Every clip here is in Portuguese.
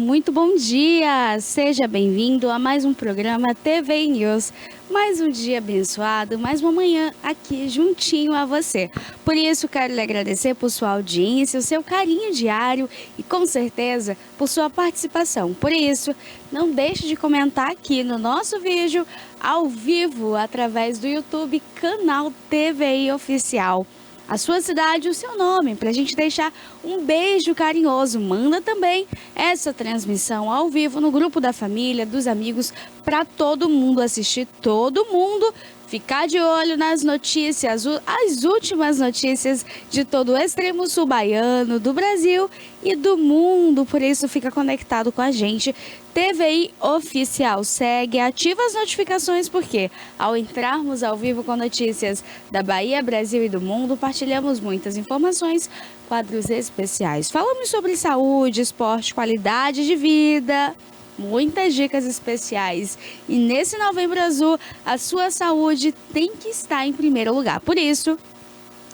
muito bom dia! Seja bem-vindo a mais um programa TV News. Mais um dia abençoado, mais uma manhã aqui juntinho a você. Por isso, quero lhe agradecer por sua audiência, o seu carinho diário e, com certeza, por sua participação. Por isso, não deixe de comentar aqui no nosso vídeo, ao vivo, através do YouTube, canal TVI Oficial. A sua cidade e o seu nome, para a gente deixar um beijo carinhoso. Manda também essa transmissão ao vivo no grupo da família, dos amigos, para todo mundo assistir, todo mundo ficar de olho nas notícias, as últimas notícias de todo o extremo sul baiano, do Brasil e do mundo. Por isso, fica conectado com a gente. TVI Oficial, segue, ativa as notificações, porque ao entrarmos ao vivo com notícias da Bahia, Brasil e do mundo, partilhamos muitas informações, quadros especiais. Falamos sobre saúde, esporte, qualidade de vida, muitas dicas especiais. E nesse Novembro Azul, a sua saúde tem que estar em primeiro lugar. Por isso,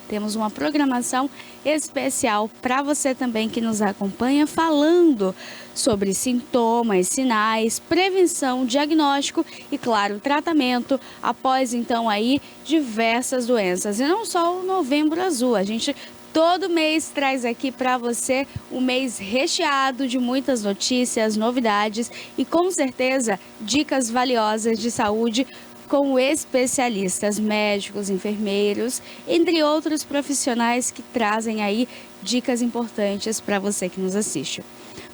temos uma programação especial para você também que nos acompanha, falando sobre sintomas, sinais, prevenção, diagnóstico e, claro, tratamento após, então, aí, diversas doenças. E não só o Novembro Azul, a gente todo mês traz aqui para você um mês recheado de muitas notícias, novidades e, com certeza, dicas valiosas de saúde com especialistas, médicos, enfermeiros, entre outros profissionais que trazem aí dicas importantes para você que nos assiste.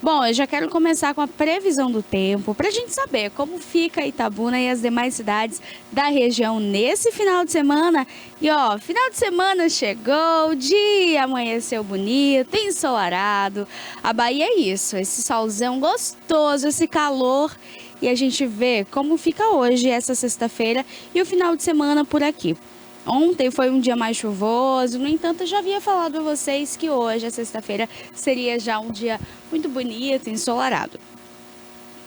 Bom, eu já quero começar com a previsão do tempo, para a gente saber como fica Itabuna e as demais cidades da região nesse final de semana. E ó, final de semana chegou, o dia amanheceu bonito, ensolarado. A Bahia é isso, esse solzão gostoso, esse calor. E a gente vê como fica hoje, essa sexta-feira e o final de semana por aqui. Ontem foi um dia mais chuvoso, no entanto, eu já havia falado a vocês que hoje, a sexta-feira, seria já um dia muito bonito, ensolarado.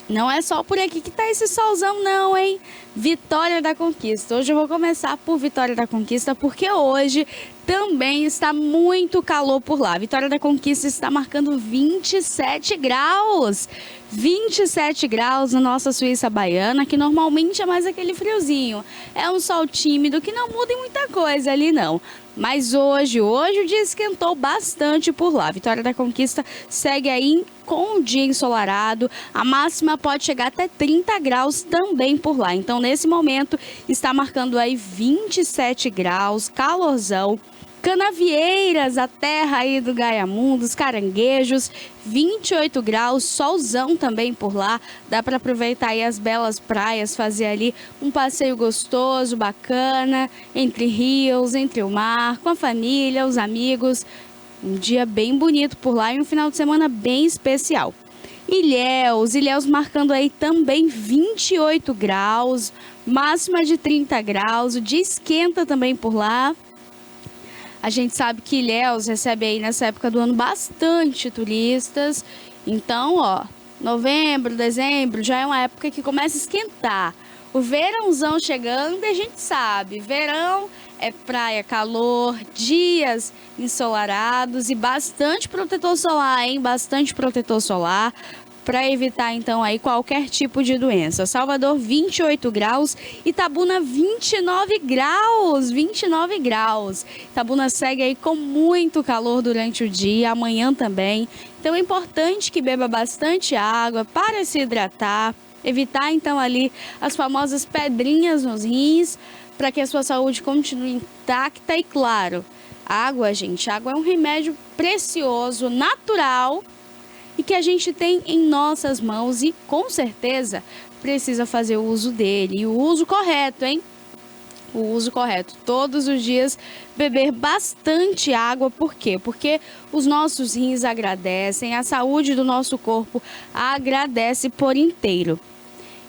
Não é só por aqui que tá esse solzão não, hein? Vitória da Conquista. Hoje eu vou começar por Vitória da Conquista, porque hoje também está muito calor por lá. Vitória da Conquista está marcando 27 graus. 27 graus na nossa Suíça baiana, que normalmente é mais aquele friozinho. É um sol tímido que não muda em muita coisa ali não. Mas hoje o dia esquentou bastante por lá. Vitória da Conquista segue aí com o dia ensolarado. A máxima pode chegar até 30 graus também por lá. Então, nesse momento, está marcando aí 27 graus, calorzão. Canavieiras, a terra aí do Gaiamundo, dos caranguejos, 28 graus, solzão também por lá. Dá para aproveitar aí as belas praias, fazer ali um passeio gostoso, bacana, entre rios, entre o mar, com a família, os amigos. Um dia bem bonito por lá e um final de semana bem especial. Ilhéus marcando aí também 28 graus, máxima de 30 graus, o dia esquenta também por lá. A gente sabe que Ilhéus recebe aí nessa época do ano bastante turistas. Então, ó, novembro, dezembro já é uma época que começa a esquentar. O verãozão chegando e a gente sabe, verão é praia, calor, dias ensolarados e bastante protetor solar, hein? Bastante protetor solar, para evitar então aí qualquer tipo de doença. Salvador 28 graus, Itabuna 29 graus, 29 graus. Itabuna segue aí com muito calor durante o dia, amanhã também. Então é importante que beba bastante água para se hidratar, evitar então ali as famosas pedrinhas nos rins, para que a sua saúde continue intacta e claro. Água, gente, água é um remédio precioso, natural, e que a gente tem em nossas mãos e, com certeza, precisa fazer o uso dele. E o uso correto, hein? O uso correto. Todos os dias beber bastante água. Por quê? Porque os nossos rins agradecem, a saúde do nosso corpo agradece por inteiro.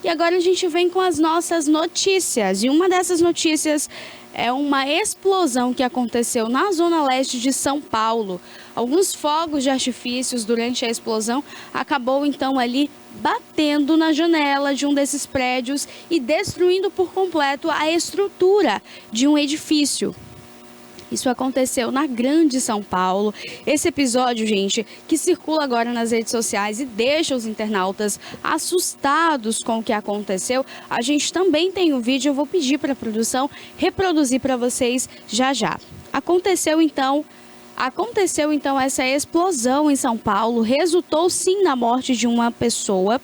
E agora a gente vem com as nossas notícias. E uma dessas notícias é uma explosão que aconteceu na zona leste de São Paulo. Alguns fogos de artifícios durante a explosão acabou então ali batendo na janela de um desses prédios e destruindo por completo a estrutura de um edifício. Isso aconteceu na Grande São Paulo. Esse episódio, gente, que circula agora nas redes sociais e deixa os internautas assustados com o que aconteceu. A gente também tem um vídeo, eu vou pedir para a produção reproduzir para vocês já já. Aconteceu então essa explosão em São Paulo, resultou sim na morte de uma pessoa.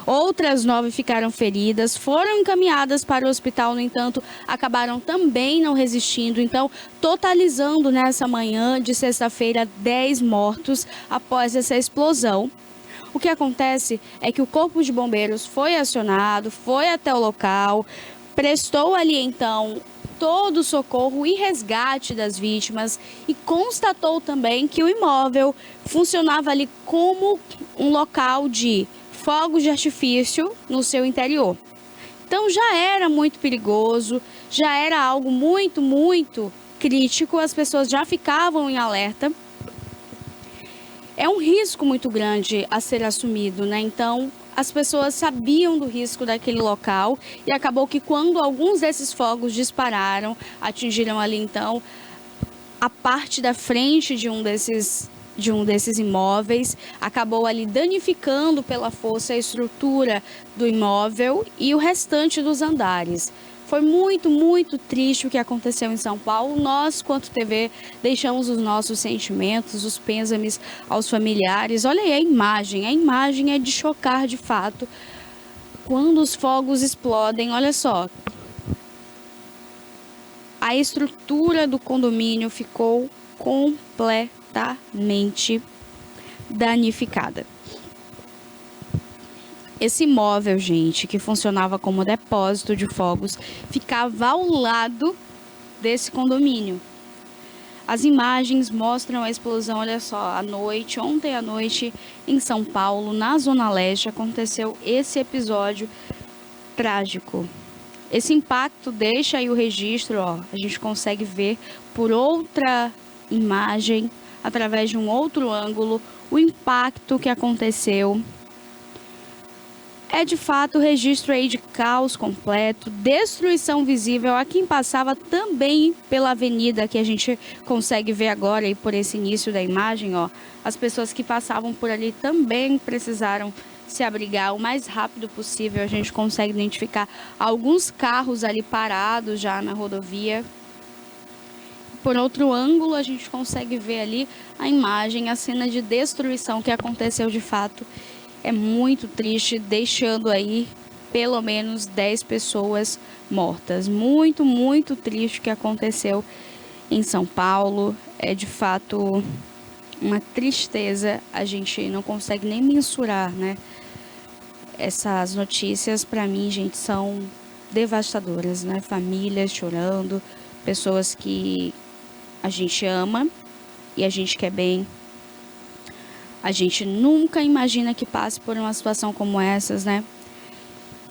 Outras 9 ficaram feridas, foram encaminhadas para o hospital, no entanto, acabaram também não resistindo. Então, totalizando nessa manhã de sexta-feira 10 mortos após essa explosão. O que acontece é que o Corpo de Bombeiros foi acionado, foi até o local, prestou ali então todo o socorro e resgate das vítimas e constatou também que o imóvel funcionava ali como um local de fogos de artifício no seu interior. Então já era muito perigoso, já era algo muito, muito crítico, as pessoas já ficavam em alerta. É um risco muito grande a ser assumido, né? Então as pessoas sabiam do risco daquele local e acabou que quando alguns desses fogos dispararam, atingiram ali então a parte da frente de um desses imóveis, acabou ali danificando pela força a estrutura do imóvel e o restante dos andares. Foi muito, muito triste o que aconteceu em São Paulo. Nós, quanto TV, deixamos os nossos sentimentos, os pêsames aos familiares. Olha aí a imagem é de chocar de fato. Quando os fogos explodem, olha só, a estrutura do condomínio ficou completamente danificada. Esse imóvel, gente, que funcionava como depósito de fogos, ficava ao lado desse condomínio. As imagens mostram a explosão, olha só, ontem à noite, em São Paulo, na Zona Leste, aconteceu esse episódio trágico. Esse impacto deixa aí o registro, ó, a gente consegue ver por outra imagem, através de um outro ângulo, o impacto que aconteceu. É de fato o registro aí de caos completo, destruição visível a quem passava também pela avenida que a gente consegue ver agora e por esse início da imagem, ó. As pessoas que passavam por ali também precisaram se abrigar o mais rápido possível. A gente consegue identificar alguns carros ali parados já na rodovia. Por outro ângulo, a gente consegue ver ali a imagem, a cena de destruição que aconteceu de fato. É muito triste, deixando aí pelo menos 10 pessoas mortas. Muito, muito triste o que aconteceu em São Paulo. É de fato uma tristeza, a gente não consegue nem mensurar, né? Essas notícias, para mim, gente, são devastadoras, né? Famílias chorando, pessoas que a gente ama e a gente quer bem. A gente nunca imagina que passe por uma situação como essas, né?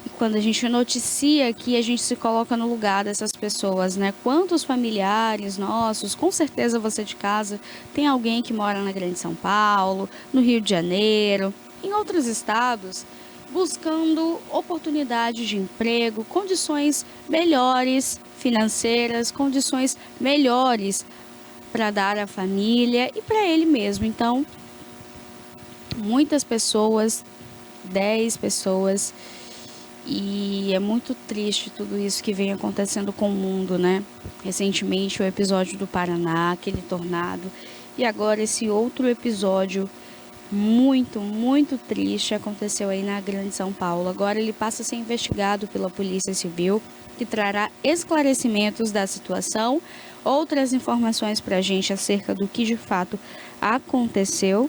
E quando a gente noticia aqui, a gente se coloca no lugar dessas pessoas, né? Quantos familiares nossos, com certeza você de casa, tem alguém que mora na Grande São Paulo, no Rio de Janeiro, em outros estados, buscando oportunidade de emprego, condições melhores financeiras, condições melhores para dar à família e para ele mesmo. Então, muitas pessoas, 10 pessoas, e é muito triste tudo isso que vem acontecendo com o mundo, né? Recentemente o episódio do Paraná, aquele tornado, e agora esse outro episódio muito, muito triste aconteceu aí na Grande São Paulo. Agora ele passa a ser investigado pela Polícia Civil, que trará esclarecimentos da situação, outras informações para a gente acerca do que de fato aconteceu.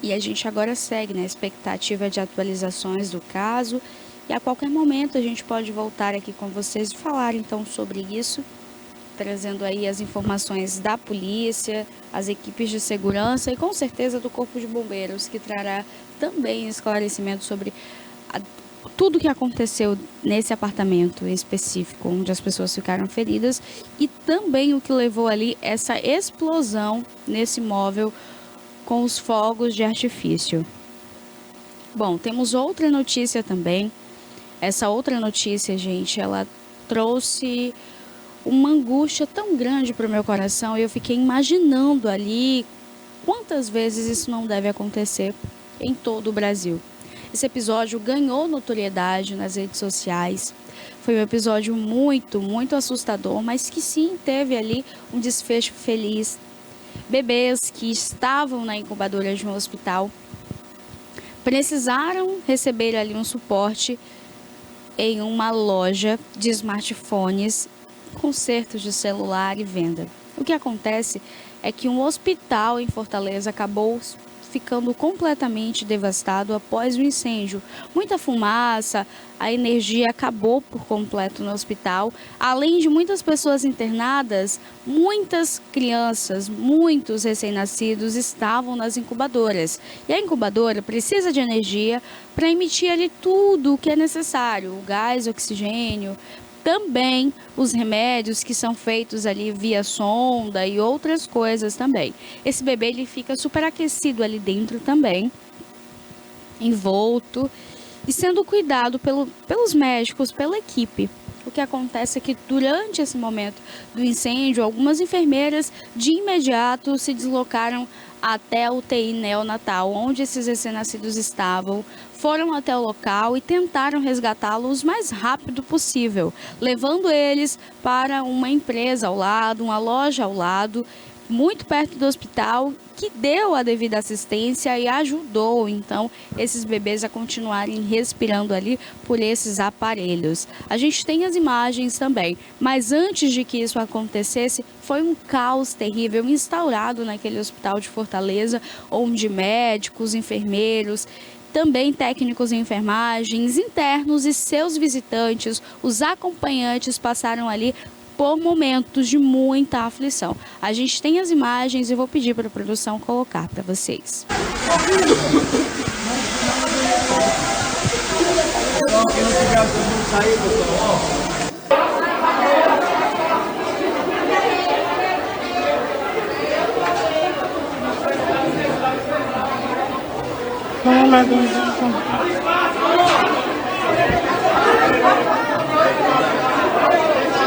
E a gente agora segue na expectativa de atualizações do caso. E a qualquer momento a gente pode voltar aqui com vocês e falar então sobre isso, trazendo aí as informações da polícia, as equipes de segurança e com certeza do Corpo de Bombeiros, que trará também esclarecimento sobre tudo que aconteceu nesse apartamento em específico, onde as pessoas ficaram feridas, e também o que levou ali essa explosão nesse imóvel com os fogos de artifício. Bom, temos outra notícia também. Essa outra notícia, gente, ela trouxe uma angústia tão grande para o meu coração e eu fiquei imaginando ali quantas vezes isso não deve acontecer em todo o Brasil. Esse episódio ganhou notoriedade nas redes sociais. Foi um episódio muito, muito assustador, mas que sim teve ali um desfecho feliz. Bebês que estavam na incubadora de um hospital precisaram receber ali um suporte em uma loja de smartphones, consertos de celular e venda. O que acontece é que um hospital em Fortaleza acabou ficando completamente devastado após o incêndio. Muita fumaça, a energia acabou por completo no hospital. Além de muitas pessoas internadas, muitas crianças, muitos recém-nascidos estavam nas incubadoras. E a incubadora precisa de energia para emitir ali tudo o que é necessário, o gás, o oxigênio, também os remédios que são feitos ali via sonda e outras coisas também. Esse bebê ele fica superaquecido ali dentro também, envolto e sendo cuidado pelos médicos, pela equipe. O que acontece é que durante esse momento do incêndio, algumas enfermeiras de imediato se deslocaram até a UTI neonatal, onde esses recém-nascidos estavam, foram até o local e tentaram resgatá-los o mais rápido possível, levando eles para uma empresa ao lado, uma loja ao lado, muito perto do hospital, que deu a devida assistência e ajudou, então, esses bebês a continuarem respirando ali por esses aparelhos. A gente tem as imagens também, mas antes de que isso acontecesse, foi um caos terrível instaurado naquele hospital de Fortaleza, onde médicos, enfermeiros, também técnicos em enfermagens, internos e seus visitantes, os acompanhantes passaram ali por momentos de muita aflição. A gente tem as imagens e vou pedir para a produção colocar para vocês.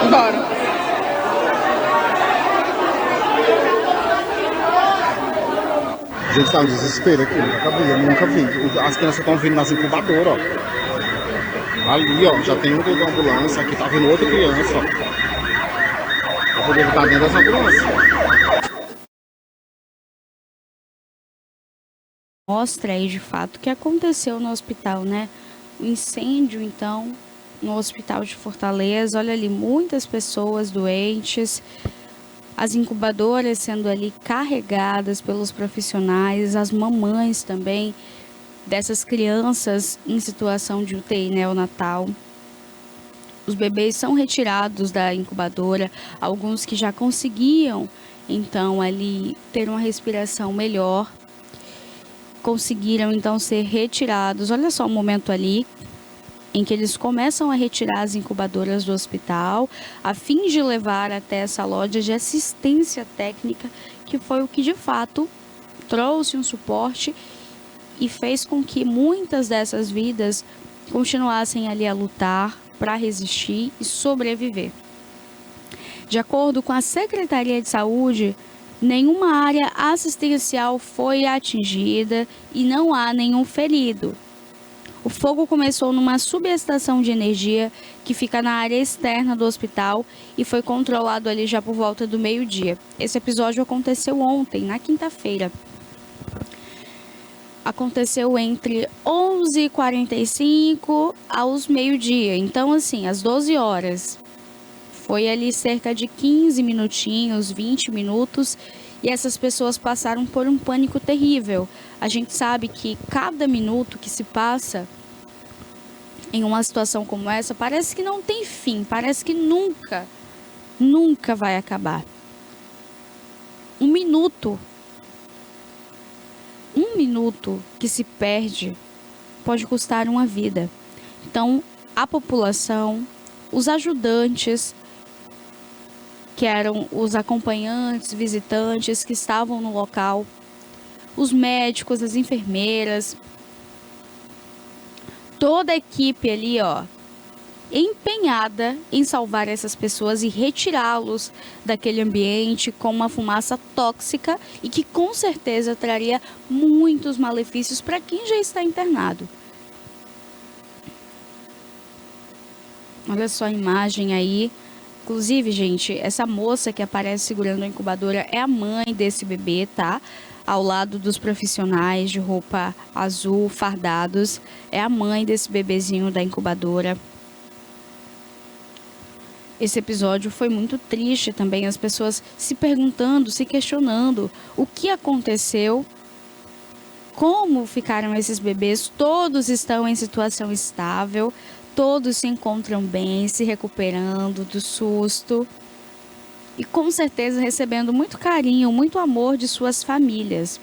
Bora. Gente, tá um desespero aqui, eu nunca vi. As crianças estão vindo nas incubadoras, ó. Ali, ó, já tem um da ambulância, aqui tá vindo outra criança, ó. Pra poder estar dentro dessa ambulância. Mostra aí de fato o que aconteceu no hospital, né? O incêndio, então, no hospital de Fortaleza. Olha ali, muitas pessoas doentes. As incubadoras sendo ali carregadas pelos profissionais, as mamães também dessas crianças em situação de UTI neonatal. Os bebês são retirados da incubadora, alguns que já conseguiam, então, ali ter uma respiração melhor, conseguiram então ser retirados. Olha só o momento ali em que eles começam a retirar as incubadoras do hospital, a fim de levar até essa loja de assistência técnica, que foi o que de fato trouxe um suporte e fez com que muitas dessas vidas continuassem ali a lutar para resistir e sobreviver. De acordo com a Secretaria de Saúde, nenhuma área assistencial foi atingida e não há nenhum ferido. O fogo começou numa subestação de energia que fica na área externa do hospital e foi controlado ali já por volta do meio-dia. Esse episódio aconteceu ontem, na quinta-feira. Aconteceu entre 11h45 aos meio-dia. Então, assim, às 12 horas. Foi ali cerca de 15 minutinhos, 20 minutos. E essas pessoas passaram por um pânico terrível. A gente sabe que cada minuto que se passa em uma situação como essa, parece que não tem fim, parece que nunca vai acabar. Um minuto que se perde pode custar uma vida. Então, a população, os ajudantes, que eram os acompanhantes, visitantes que estavam no local, os médicos, as enfermeiras, toda a equipe ali, ó, empenhada em salvar essas pessoas e retirá-los daquele ambiente com uma fumaça tóxica e que com certeza traria muitos malefícios para quem já está internado. Olha só a imagem aí. Inclusive, gente, essa moça que aparece segurando a incubadora é a mãe desse bebê, tá? Ao lado dos profissionais de roupa azul, fardados. É a mãe desse bebezinho da incubadora. Esse episódio foi muito triste também. As pessoas se perguntando, se questionando o que aconteceu. Como ficaram esses bebês? Todos estão em situação estável. Todos se encontram bem, se recuperando do susto e com certeza recebendo muito carinho, muito amor de suas famílias.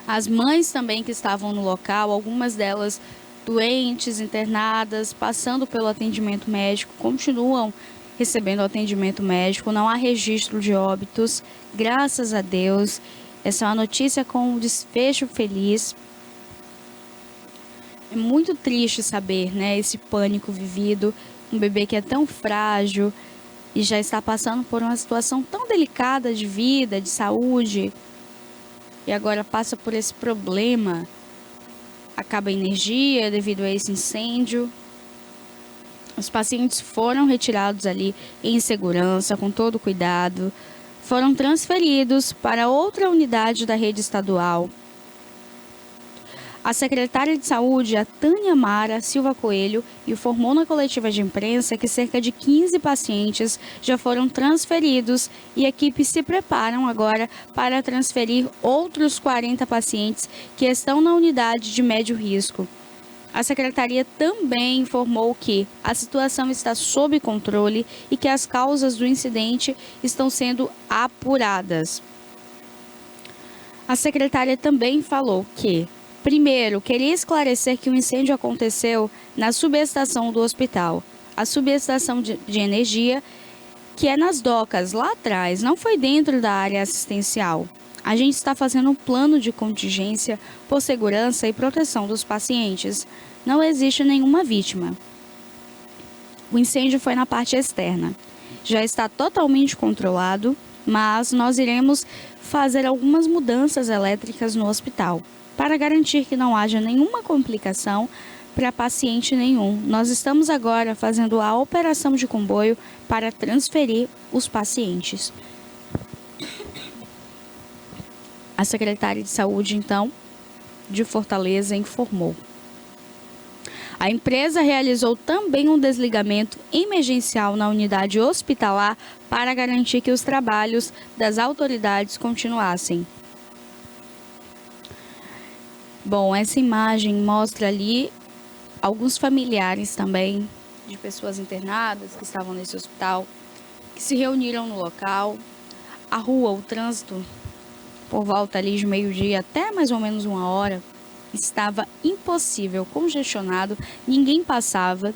As mães também que estavam no local, algumas delas doentes, internadas, passando pelo atendimento médico, continuam recebendo atendimento médico, não há registro de óbitos, graças a Deus. Essa é uma notícia com um desfecho feliz. É muito triste saber, né, esse pânico vivido, um bebê que é tão frágil e já está passando por uma situação tão delicada de vida, de saúde, e agora passa por esse problema, acaba a energia devido a esse incêndio. Os pacientes foram retirados ali em segurança, com todo cuidado, foram transferidos para outra unidade da rede estadual. A secretária de Saúde, a Tânia Mara Silva Coelho, informou na coletiva de imprensa que cerca de 15 pacientes já foram transferidos e equipes se preparam agora para transferir outros 40 pacientes que estão na unidade de médio risco. A secretaria também informou que a situação está sob controle e que as causas do incidente estão sendo apuradas. A secretária também falou que primeiro, queria esclarecer que o incêndio aconteceu na subestação do hospital. A subestação de energia, que é nas docas, lá atrás, não foi dentro da área assistencial. A gente está fazendo um plano de contingência por segurança e proteção dos pacientes. Não existe nenhuma vítima. O incêndio foi na parte externa. Já está totalmente controlado, mas nós iremos fazer algumas mudanças elétricas no hospital, para garantir que não haja nenhuma complicação para paciente nenhum. Nós estamos agora fazendo a operação de comboio para transferir os pacientes. A secretária de Saúde, então, de Fortaleza, informou. A empresa realizou também um desligamento emergencial na unidade hospitalar para garantir que os trabalhos das autoridades continuassem. Bom, essa imagem mostra ali alguns familiares também de pessoas internadas que estavam nesse hospital, que se reuniram no local. A rua, o trânsito, por volta ali de meio-dia até mais ou menos 1 hora, estava impossível, congestionado, ninguém passava.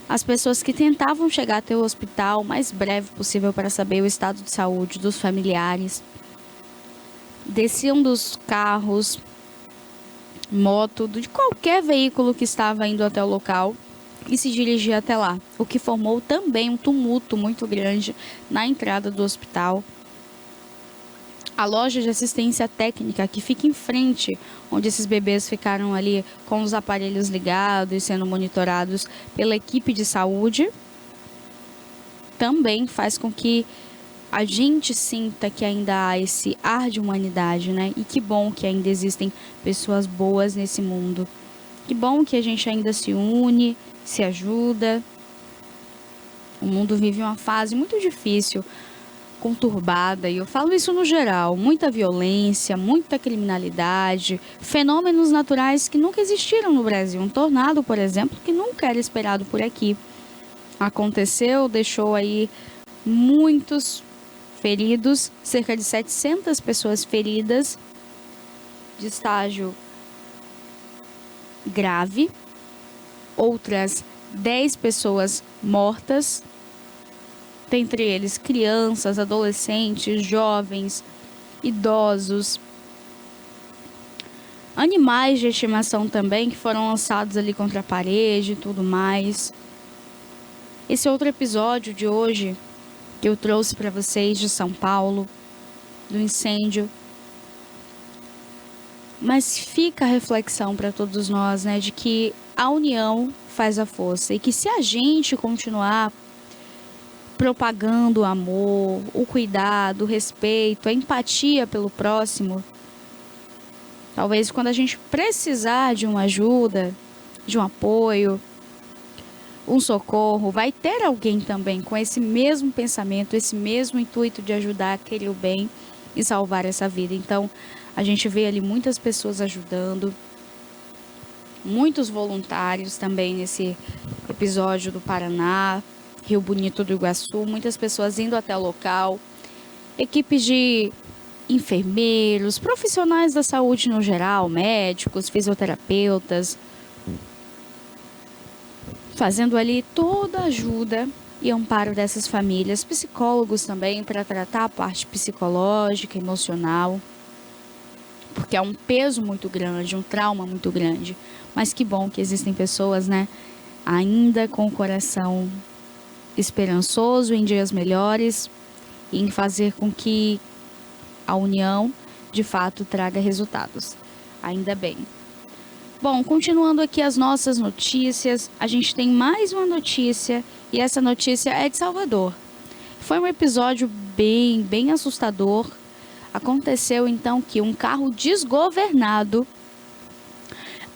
As pessoas que tentavam chegar até o hospital o mais breve possível para saber o estado de saúde dos familiares, desciam dos carros, moto, de qualquer veículo que estava indo até o local e se dirigia até lá, o que formou também um tumulto muito grande na entrada do hospital. A loja de assistência técnica que fica em frente, onde esses bebês ficaram ali com os aparelhos ligados e sendo monitorados pela equipe de saúde, também faz com que a gente sinta que ainda há esse ar de humanidade, né? E que bom que ainda existem pessoas boas nesse mundo. Que bom que a gente ainda se une, se ajuda. O mundo vive uma fase muito difícil, conturbada, e eu falo isso no geral, muita violência, muita criminalidade, fenômenos naturais que nunca existiram no Brasil. Um tornado, por exemplo, que nunca era esperado por aqui. Aconteceu, deixou aí muitos feridos, cerca de 700 pessoas feridas de estágio grave, outras 10 pessoas mortas, dentre eles crianças, adolescentes, jovens, idosos. animais de estimação também que foram lançados ali contra a parede e tudo mais. Esse outro episódio de hoje que eu trouxe para vocês de São Paulo, do incêndio. Mas fica a reflexão para todos nós, né, de que a união faz a força e que se a gente continuar propagando o amor, o cuidado, o respeito, a empatia pelo próximo, talvez quando a gente precisar de uma ajuda, de um apoio, um socorro, vai ter alguém também com esse mesmo pensamento, esse mesmo intuito de ajudar, querer o bem e salvar essa vida. Então, a gente vê ali muitas pessoas ajudando, muitos voluntários também nesse episódio do Paraná, Rio Bonito do Iguaçu, muitas pessoas indo até o local, equipes de enfermeiros, profissionais da saúde no geral, médicos, fisioterapeutas, fazendo ali toda a ajuda e amparo dessas famílias, psicólogos também para tratar a parte psicológica, emocional, porque é um peso muito grande, um trauma muito grande. Mas que bom que existem pessoas, né, ainda com o coração esperançoso em dias melhores e em fazer com que a união, de fato, traga resultados. Ainda bem. Bom, continuando aqui as nossas notícias, a gente tem mais uma notícia e essa notícia é de Salvador. Foi um episódio bem assustador. Aconteceu então que um carro desgovernado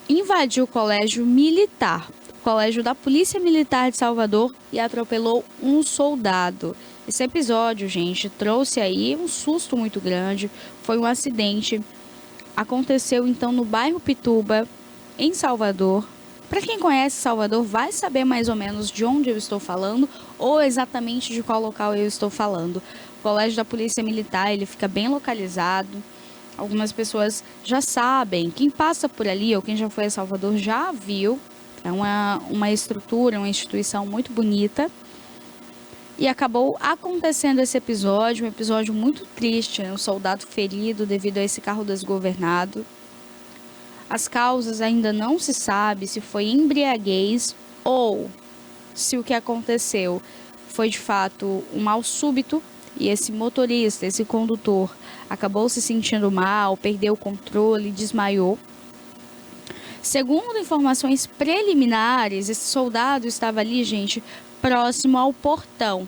invadiu o colégio militar, o colégio da Polícia Militar de Salvador, e atropelou um soldado. Esse episódio, gente, trouxe aí um susto muito grande. Foi um acidente. Aconteceu então no bairro Pituba, em Salvador. Para quem conhece Salvador, vai saber mais ou menos de onde eu estou falando ou exatamente de qual local eu estou falando. O colégio da Polícia Militar, ele fica bem localizado. Algumas pessoas já sabem, quem passa por ali ou quem já foi a Salvador já viu. É uma estrutura, uma instituição muito bonita. E acabou acontecendo esse episódio, um episódio muito triste, né? Um soldado ferido devido a esse carro desgovernado. As causas ainda não se sabe se foi embriaguez ou se o que aconteceu foi de fato um mal súbito e esse motorista, esse condutor, acabou se sentindo mal, perdeu o controle, desmaiou. Segundo informações preliminares, esse soldado estava ali, gente, próximo ao portão.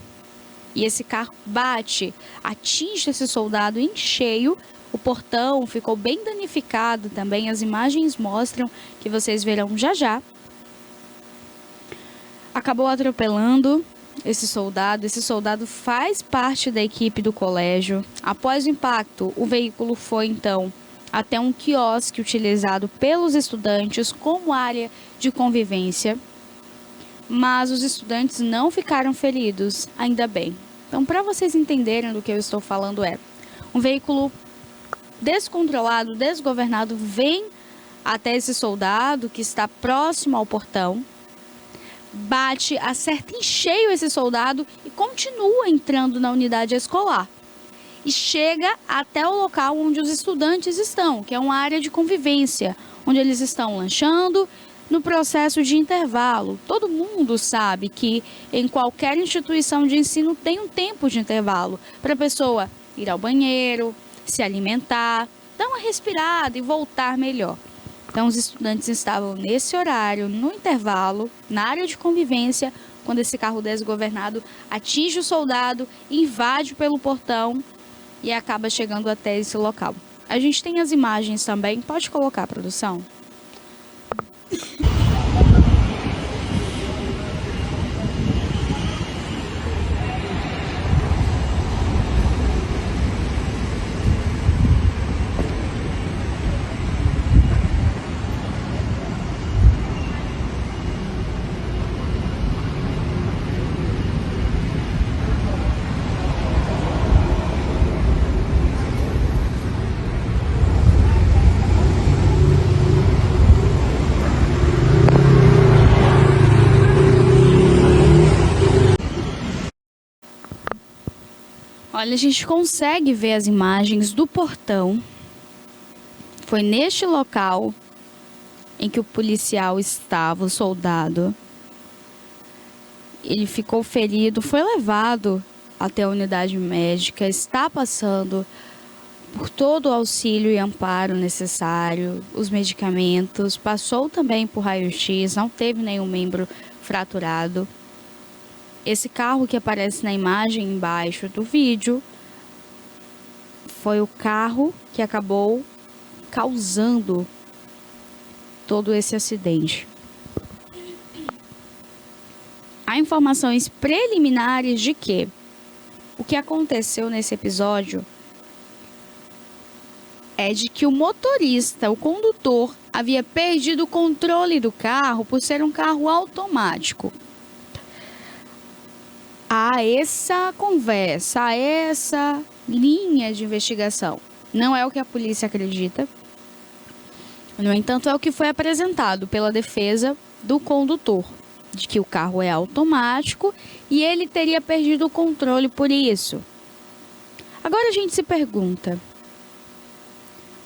E esse carro bate, atinge esse soldado em cheio. O portão ficou bem danificado também. As imagens mostram, que vocês verão já já. Acabou atropelando esse soldado. Esse soldado faz parte da equipe do colégio. Após o impacto, o veículo foi então até um quiosque utilizado pelos estudantes como área de convivência. Mas os estudantes não ficaram feridos, ainda bem. Então, para vocês entenderem do que eu estou falando, um veículo descontrolado, desgovernado, vem até esse soldado que está próximo ao portão, bate, acerta em cheio esse soldado e continua entrando na unidade escolar. E chega até o local onde os estudantes estão, que é uma área de convivência, onde eles estão lanchando, no processo de intervalo. Todo mundo sabe que em qualquer instituição de ensino tem um tempo de intervalo para a pessoa ir ao banheiro, se alimentar, dar uma respirada e voltar melhor. Então, os estudantes estavam nesse horário, no intervalo, na área de convivência, quando esse carro desgovernado atinge o soldado, invade pelo portão e acaba chegando até esse local. A gente tem as imagens também. Pode colocar, produção? Olha, a gente consegue ver as imagens do portão Foi neste local em que o policial estava, o soldado. Ele ficou ferido, foi levado até a unidade médica, está passando por todo o auxílio e amparo necessário, os medicamentos, passou também por raio-x, não teve nenhum membro fraturado. Esse carro que aparece na imagem embaixo do vídeo foi o carro que acabou causando todo esse acidente. Há informações preliminares de que o que aconteceu nesse episódio é de que o motorista, o condutor, havia perdido o controle do carro por ser um carro automático. Há essa conversa, há essa linha de investigação. Não é o que a polícia acredita. No entanto, é o que foi apresentado pela defesa do condutor, de que o carro é automático e ele teria perdido o controle por isso. Agora a gente se pergunta,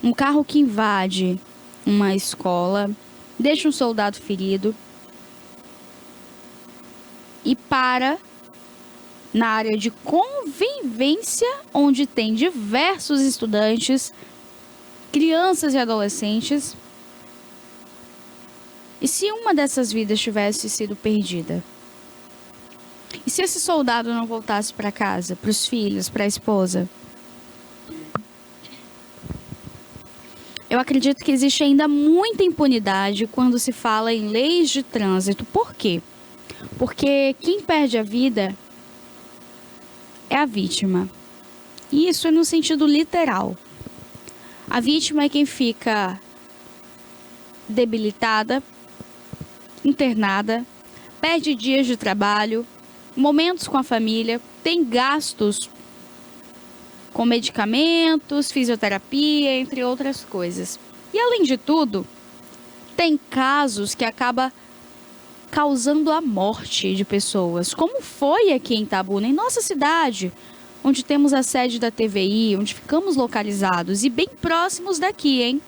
um carro que invade uma escola, deixa um soldado ferido e para na área de convivência, onde tem diversos estudantes, crianças e adolescentes. E se uma dessas vidas tivesse sido perdida? E se esse soldado não voltasse para casa, para os filhos, para a esposa? Eu acredito que existe ainda muita impunidade quando se fala em leis de trânsito. Por quê? Porque quem perde a vida é a vítima. E isso é no sentido literal. A vítima é quem fica debilitada, internada, perde dias de trabalho, momentos com a família, tem gastos com medicamentos, fisioterapia, entre outras coisas. E além de tudo, tem casos que acaba causando a morte de pessoas, como foi aqui em Itabuna, em nossa cidade, onde temos a sede da TVI, onde ficamos localizados e bem próximos daqui, hein?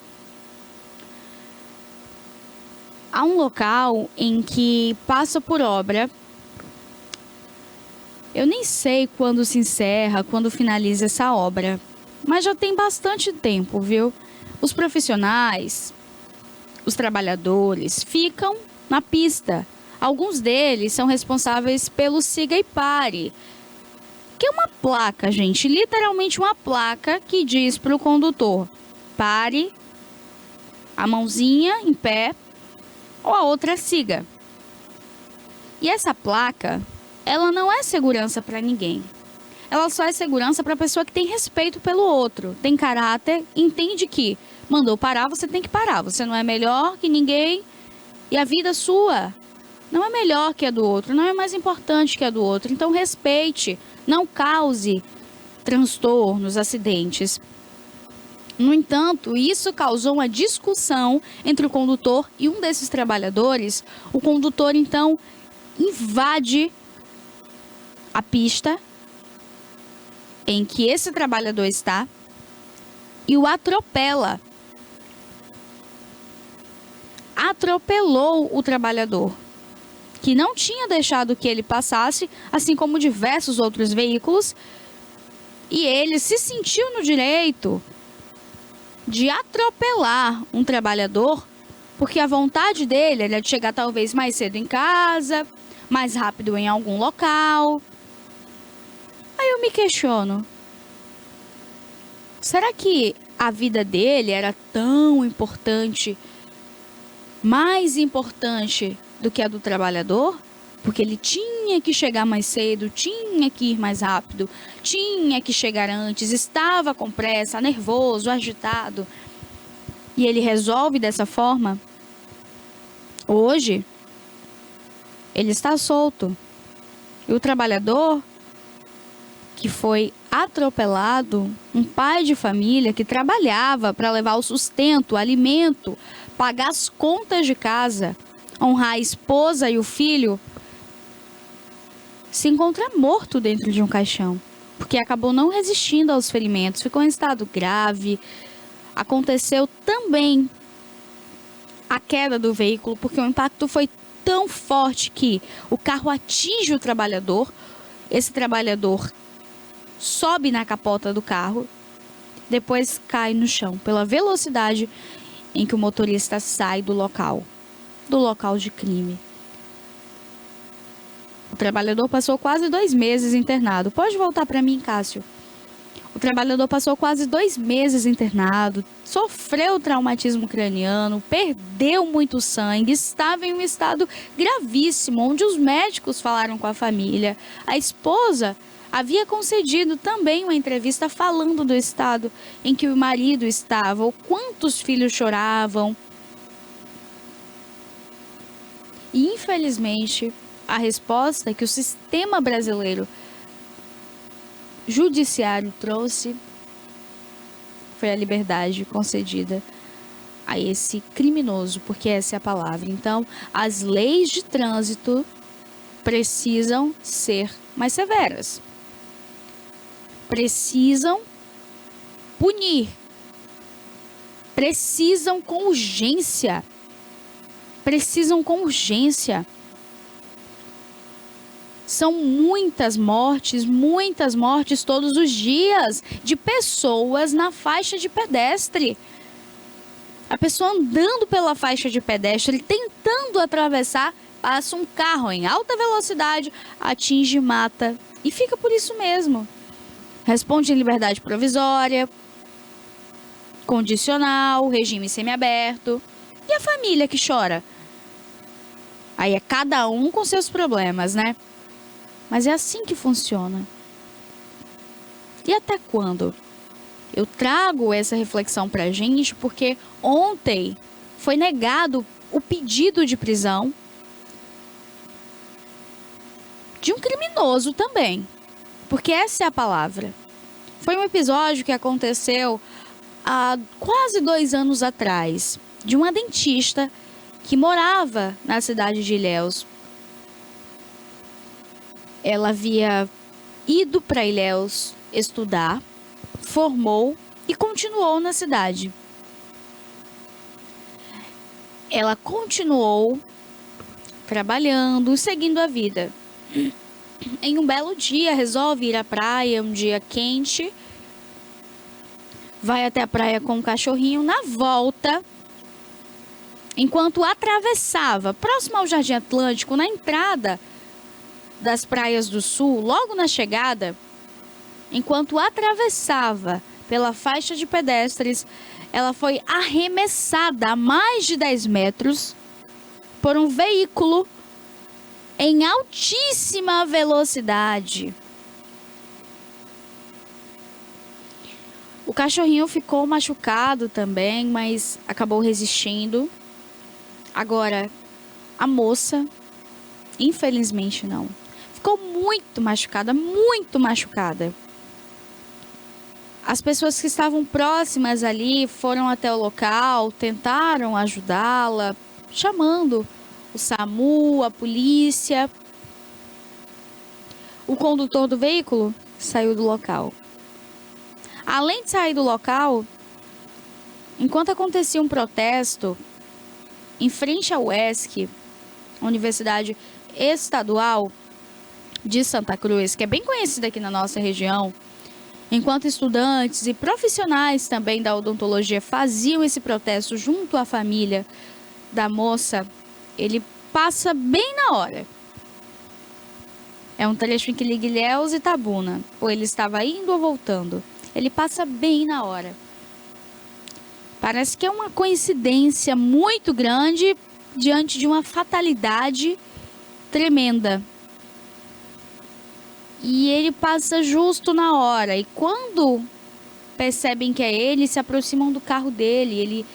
Há um local em que passa por obra. Eu nem sei quando se encerra, quando finaliza essa obra, mas já tem bastante tempo, viu? Os profissionais, os trabalhadores ficam na pista. Alguns deles são responsáveis pelo siga e pare, que é uma placa, gente, literalmente uma placa que diz para o condutor: pare, a mãozinha em pé, ou a outra siga. E essa placa, ela não é segurança para ninguém. Ela só é segurança para a pessoa que tem respeito pelo outro, tem caráter, entende que mandou parar, você tem que parar. Você não é melhor que ninguém e a vida sua não é melhor que a do outro, não é mais importante que a do outro. Então respeite, não cause transtornos, acidentes. No entanto, isso causou uma discussão entre o condutor e um desses trabalhadores. O condutor, então, invade a pista em que esse trabalhador está e o atropela. Atropelou o trabalhador, que não tinha deixado que ele passasse, assim como diversos outros veículos, e ele se sentiu no direito de atropelar um trabalhador, porque a vontade dele era de chegar talvez mais cedo em casa, mais rápido em algum local. Aí eu me questiono, será que a vida dele era tão importante, mais importante do que a do trabalhador? Porque ele tinha que chegar mais cedo, tinha que ir mais rápido, tinha que chegar antes, estava com pressa, nervoso, agitado. E ele resolve dessa forma? Hoje, ele está solto. E o trabalhador que foi atropelado, um pai de família que trabalhava para levar o sustento, o alimento, pagar as contas de casa, honrar a esposa e o filho, se encontra morto dentro de um caixão, porque acabou não resistindo aos ferimentos, ficou em estado grave, aconteceu também a queda do veículo, porque o impacto foi tão forte que o carro atinge o trabalhador, esse trabalhador sobe na capota do carro, depois cai no chão, pela velocidade em que o motorista sai do local de crime. O trabalhador passou quase 2 meses internado. Pode voltar para mim, Cássio. O trabalhador passou quase 2 meses internado, sofreu traumatismo craniano, perdeu muito sangue, estava em um estado gravíssimo, onde os médicos falaram com a família. A esposa havia concedido também uma entrevista falando do estado em que o marido estava, o quantos filhos choravam. E, infelizmente, a resposta que o sistema brasileiro judiciário trouxe foi a liberdade concedida a esse criminoso, porque essa é a palavra. Então, as leis de trânsito precisam ser mais severas. Precisam punir. Precisam com urgência. Precisam com urgência. São muitas mortes todos os dias de pessoas na faixa de pedestre. A pessoa andando pela faixa de pedestre, tentando atravessar, passa um carro em alta velocidade, atinge e mata. E fica por isso mesmo. Responde em liberdade provisória, condicional, regime semiaberto. E a família que chora? Aí é cada um com seus problemas, né? Mas é assim que funciona. E até quando? Eu trago essa reflexão pra gente porque ontem foi negado o pedido de prisão de um criminoso também. Porque essa é a palavra. Foi um episódio que aconteceu há quase 2 anos atrás, de uma dentista que morava na cidade de Ilhéus. Ela havia ido para Ilhéus estudar, formou e continuou na cidade. Ela continuou trabalhando, seguindo a vida. Em um belo dia, resolve ir à praia, um dia quente. Vai até a praia com o cachorrinho. Na volta, enquanto atravessava, próximo ao Jardim Atlântico, na entrada das praias do sul, logo na chegada, enquanto atravessava pela faixa de pedestres, ela foi arremessada a mais de 10 metros por um veículo em altíssima velocidade. O cachorrinho ficou machucado também, mas acabou resistindo. Agora, a moça, infelizmente não. Ficou muito machucada, muito machucada. As pessoas que estavam próximas ali foram até o local, tentaram ajudá-la, chamando o SAMU, a polícia. O condutor do veículo saiu do local. Além de sair do local, enquanto acontecia um protesto em frente à UESC, Universidade Estadual de Santa Cruz, que é bem conhecida aqui na nossa região, enquanto estudantes e profissionais também da odontologia faziam esse protesto junto à família da moça, ele passa bem na hora. É um trecho em que liga Ilhéus e Itabuna, ou ele estava indo ou voltando. Ele passa bem na hora. Parece que é uma coincidência muito grande diante de uma fatalidade tremenda. E ele passa justo na hora. E quando percebem que é ele, se aproximam do carro dele. Ele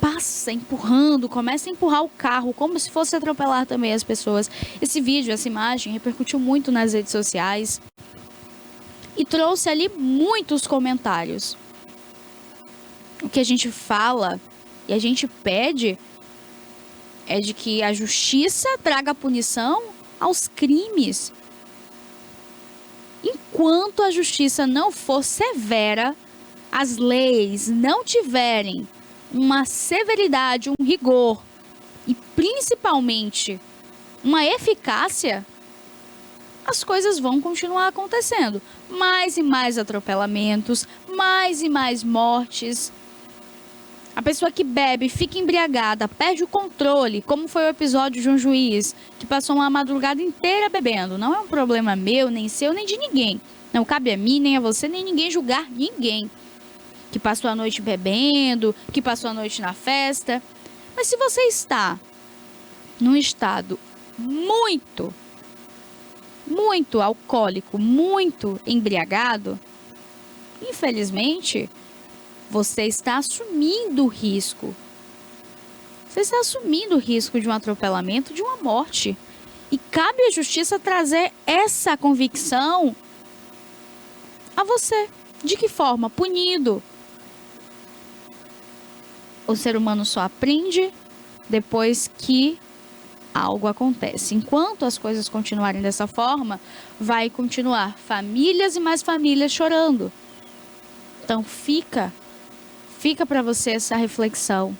passa empurrando, começa a empurrar o carro, como se fosse atropelar também as pessoas. Esse vídeo, essa imagem, repercutiu muito nas redes sociais. E trouxe ali muitos comentários. O que a gente fala e a gente pede é de que a justiça traga punição aos crimes. Enquanto a justiça não for severa, as leis não tiverem uma severidade, um rigor e principalmente uma eficácia, as coisas vão continuar acontecendo. Mais e mais atropelamentos, mais e mais mortes. A pessoa que bebe, fica embriagada, perde o controle, como foi o episódio de um juiz que passou uma madrugada inteira bebendo. Não é um problema meu, nem seu, nem de ninguém. Não cabe a mim, nem a você, nem ninguém julgar ninguém. Que passou a noite bebendo, que passou a noite na festa. Mas se você está num estado muito alcoólico, muito embriagado, infelizmente, você está assumindo o risco. Você está assumindo o risco de um atropelamento, de uma morte. E cabe à justiça trazer essa convicção a você. De que forma? Punido. O ser humano só aprende depois que algo acontece. Enquanto as coisas continuarem dessa forma, vai continuar famílias e mais famílias chorando. Então fica para você essa reflexão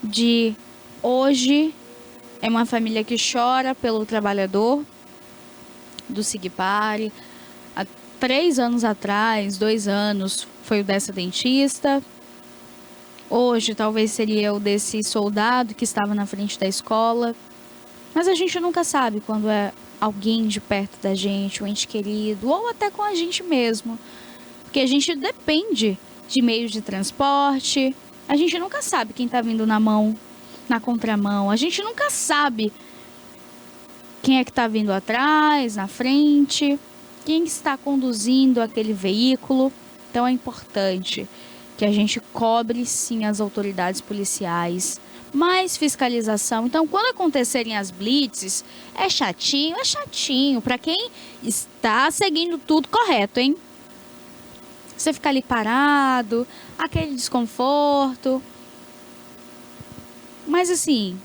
de hoje é uma família que chora pelo trabalhador do Sigpari. Há 3 anos atrás, 2 anos, foi o dessa dentista. Hoje talvez seria o desse soldado que estava na frente da escola. Mas a gente nunca sabe quando é alguém de perto da gente, um ente querido, ou até com a gente mesmo. Porque a gente depende de meios de transporte. A gente nunca sabe quem está vindo na contramão. A gente nunca sabe quem é que está vindo atrás, na frente, quem está conduzindo aquele veículo. Então é importante que a gente cobre sim as autoridades policiais, mais fiscalização. Então, quando acontecerem as blitzes, é chatinho para quem está seguindo tudo correto, hein? Você ficar ali parado, aquele desconforto. Mas assim,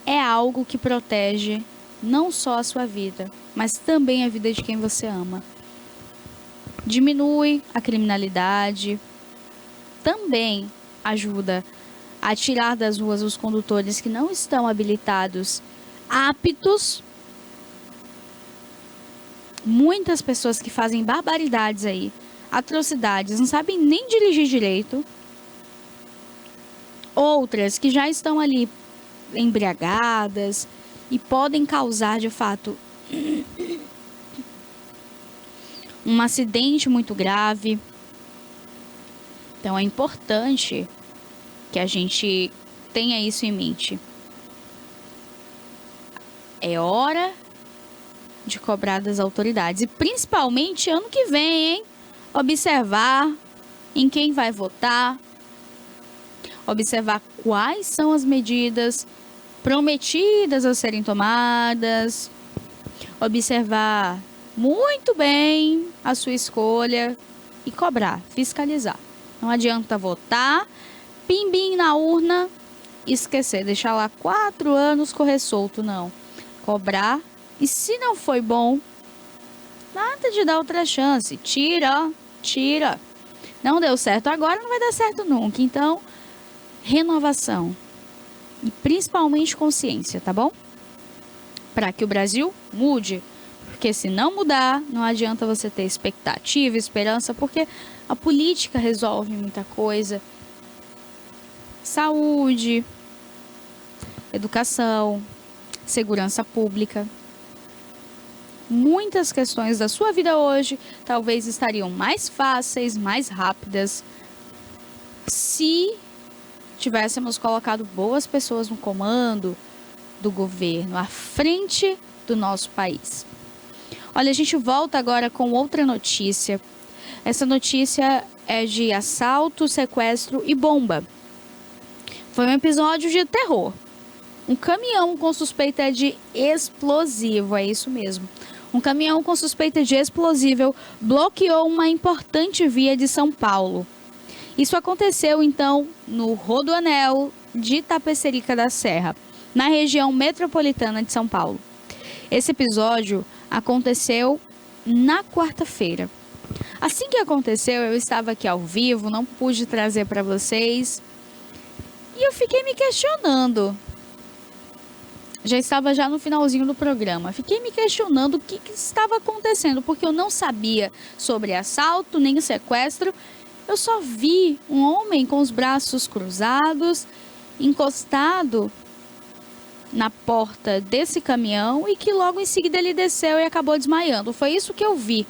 é algo que protege não só a sua vida, mas também a vida de quem você ama. Diminui a criminalidade, também ajuda a tirar das ruas os condutores que não estão habilitados, aptos. Muitas pessoas que fazem barbaridades aí, atrocidades, não sabem nem dirigir direito. Outras que já estão ali embriagadas e podem causar, de fato, um acidente muito grave. Então é importante que a gente tenha isso em mente. É hora de cobrar das autoridades. E principalmente ano que vem, hein? Observar em quem vai votar. Observar quais são as medidas prometidas a serem tomadas. Observar muito bem a sua escolha e cobrar, fiscalizar. Não adianta votar, pimbim na urna, esquecer, deixar lá 4 anos correr solto, não. Cobrar, e se não foi bom, nada de dar outra chance. Tira. Não deu certo agora, não vai dar certo nunca. Então, renovação e principalmente consciência, tá bom? Para que o Brasil mude. Porque se não mudar, não adianta você ter expectativa, esperança, porque a política resolve muita coisa. Saúde, educação, segurança pública. Muitas questões da sua vida hoje talvez estariam mais fáceis, mais rápidas, se tivéssemos colocado boas pessoas no comando do governo, à frente do nosso país. Olha, a gente volta agora com outra notícia. Essa notícia é de assalto, sequestro e bomba. Foi um episódio de terror. Um caminhão com suspeita de explosivo, é isso mesmo. Um caminhão com suspeita de explosivo bloqueou uma importante via de São Paulo. Isso aconteceu, então, no Rodoanel de Tapecerica da Serra, na região metropolitana de São Paulo. Esse episódio aconteceu na quarta-feira. Assim que aconteceu, eu estava aqui ao vivo, não pude trazer para vocês. E eu fiquei me questionando. Já estava no finalzinho do programa. Fiquei me questionando o que estava acontecendo, porque eu não sabia sobre assalto nem sequestro. Eu só vi um homem com os braços cruzados, encostado na porta desse caminhão e que logo em seguida ele desceu e acabou desmaiando. Foi isso que eu vi.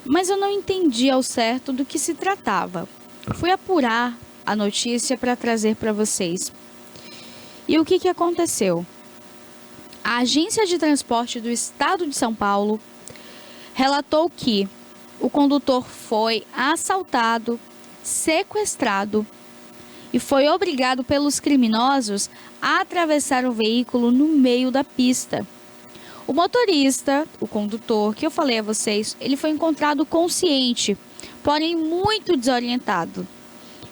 Mas eu não entendi ao certo do que se tratava. Fui apurar a notícia para trazer para vocês. E o que aconteceu? A Agência de Transporte do Estado de São Paulo relatou que o condutor foi assaltado, sequestrado e foi obrigado pelos criminosos a atravessar o veículo no meio da pista. O motorista, o condutor, que eu falei a vocês, ele foi encontrado consciente, porém muito desorientado.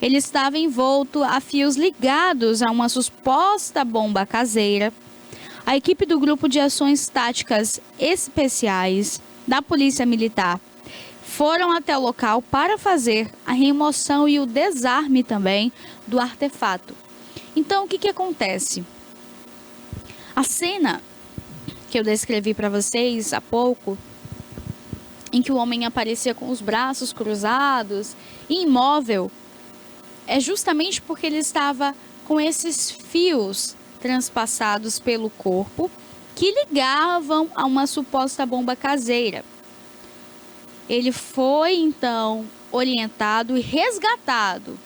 Ele estava envolto a fios ligados a uma suposta bomba caseira. A equipe do Grupo de Ações Táticas Especiais da Polícia Militar foram até o local para fazer a remoção e o desarme também do artefato. Então, o que acontece? A cena que eu descrevi para vocês há pouco, em que o homem aparecia com os braços cruzados, imóvel, é justamente porque ele estava com esses fios transpassados pelo corpo que ligavam a uma suposta bomba caseira. Ele foi, então, orientado e resgatado.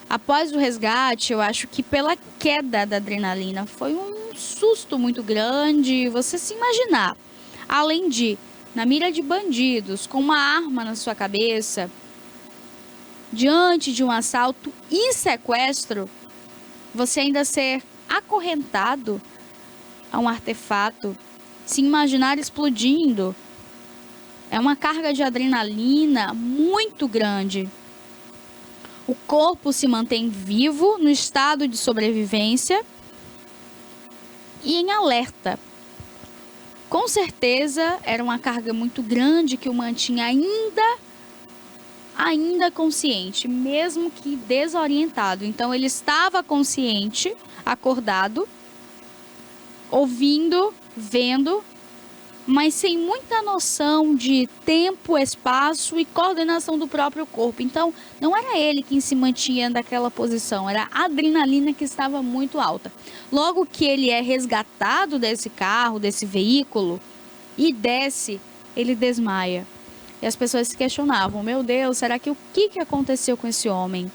Após o resgate, eu acho que pela queda da adrenalina, foi um susto muito grande, você se imaginar. Além de, na mira de bandidos, com uma arma na sua cabeça, diante de um assalto e sequestro, você ainda ser acorrentado a um artefato, se imaginar explodindo, é uma carga de adrenalina muito grande. O corpo se mantém vivo, no estado de sobrevivência e em alerta. Com certeza era uma carga muito grande que o mantinha ainda consciente, mesmo que desorientado. Então ele estava consciente, acordado, ouvindo, vendo, mas sem muita noção de tempo, espaço e coordenação do próprio corpo. Então não era ele quem se mantinha naquela posição, era a adrenalina que estava muito alta. Logo que ele é resgatado desse carro, desse veículo e desce, ele desmaia. E as pessoas se questionavam, meu Deus, será que o que aconteceu com esse homem?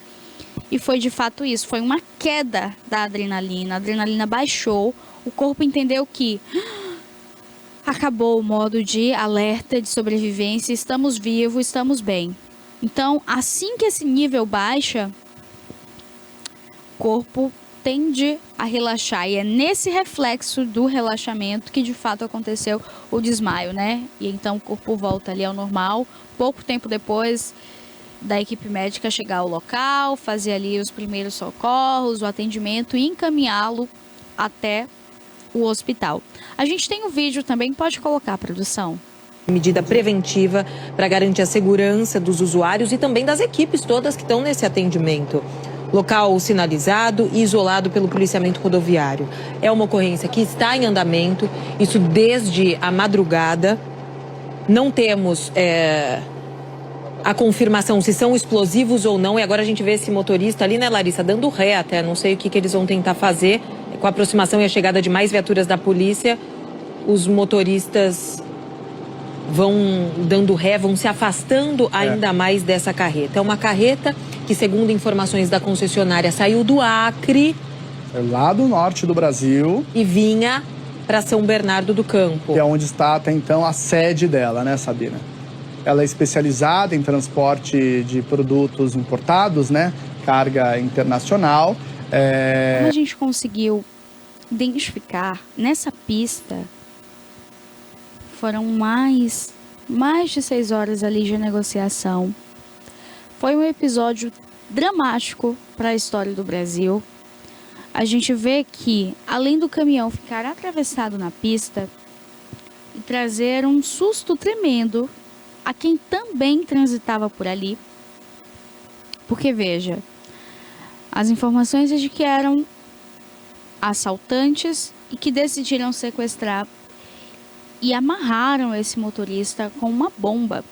E foi de fato isso, foi uma queda da adrenalina, a adrenalina baixou, o corpo entendeu que acabou o modo de alerta, de sobrevivência, estamos vivos, estamos bem. Então, assim que esse nível baixa, o corpo tende a relaxar. E é nesse reflexo do relaxamento que de fato aconteceu o desmaio, né? E então o corpo volta ali ao normal. Pouco tempo depois da equipe médica chegar ao local, fazer ali os primeiros socorros, o atendimento e encaminhá-lo até o hospital. A gente tem um vídeo também, pode colocar, produção. Medida preventiva para garantir a segurança dos usuários e também das equipes todas que estão nesse atendimento. Local sinalizado e isolado pelo policiamento rodoviário. É uma ocorrência que está em andamento, isso desde a madrugada. Não temos a confirmação se são explosivos ou não. E agora a gente vê esse motorista ali, né, Larissa, dando ré até. Não sei o que eles vão tentar fazer. Com a aproximação e a chegada de mais viaturas da polícia, os motoristas vão dando ré, vão se afastando ainda mais dessa carreta. É uma carreta que, segundo informações da concessionária, saiu do Acre. É lá do norte do Brasil. E vinha para São Bernardo do Campo. Que é onde está até então a sede dela, né, Sabina? Ela é especializada em transporte de produtos importados, né? Carga internacional. Como a gente conseguiu identificar nessa pista, foram mais de 6 horas ali de negociação. Foi um episódio dramático para a história do Brasil. A gente vê que, além do caminhão ficar atravessado na pista, e trazer um susto tremendo a quem também transitava por ali. Porque, veja, as informações é de que eram assaltantes e que decidiram sequestrar e amarraram esse motorista com uma bomba.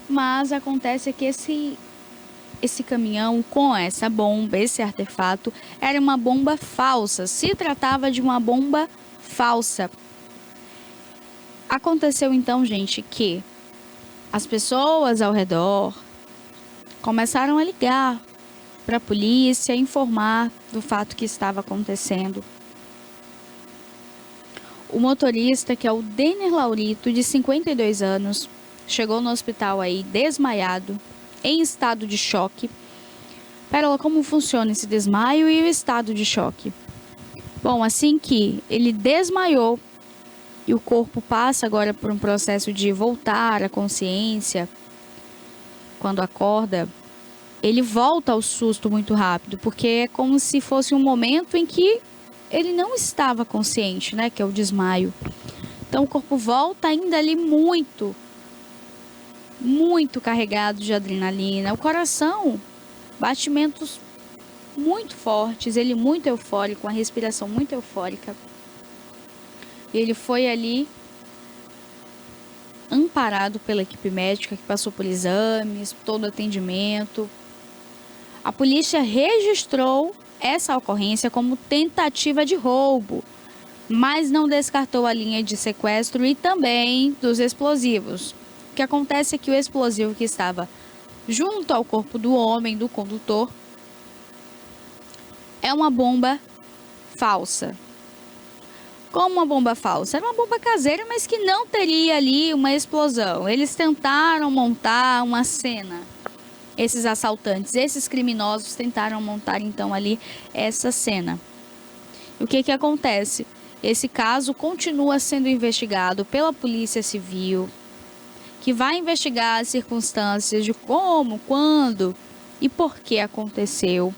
Mas acontece que esse caminhão com essa bomba, esse artefato, era uma bomba falsa. Se tratava de uma bomba falsa. Aconteceu então, gente, que as pessoas ao redor começaram a ligar para a polícia, informar do fato que estava acontecendo. O motorista, que é o Denner Laurito, de 52 anos, chegou no hospital aí desmaiado, em estado de choque. Pérola, como funciona esse desmaio e o estado de choque? Bom, assim que ele desmaiou e o corpo passa agora por um processo de voltar à consciência, quando acorda, ele volta ao susto muito rápido, porque é como se fosse um momento em que ele não estava consciente, né, que é o desmaio. Então o corpo volta ainda ali muito carregado de adrenalina. O coração, batimentos muito fortes, ele muito eufórico, uma respiração muito eufórica. E ele foi ali amparado pela equipe médica que passou por exames, todo atendimento. A polícia registrou essa ocorrência como tentativa de roubo, mas não descartou a linha de sequestro e também dos explosivos. O que acontece é que o explosivo que estava junto ao corpo do homem, do condutor, é uma bomba falsa. Como uma bomba falsa? Era uma bomba caseira, mas que não teria ali uma explosão. Eles tentaram montar uma cena. Esses assaltantes, esses criminosos tentaram montar então ali essa cena. E o que acontece? Esse caso continua sendo investigado pela Polícia Civil, que vai investigar as circunstâncias de como, quando e por que aconteceu.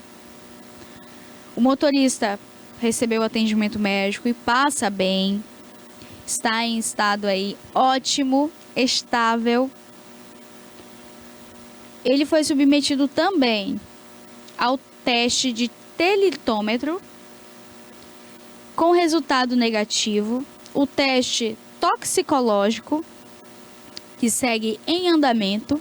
O motorista recebeu atendimento médico e passa bem, está em estado aí ótimo, estável. Ele foi submetido também ao teste de telitômetro com resultado negativo, o teste toxicológico que segue em andamento,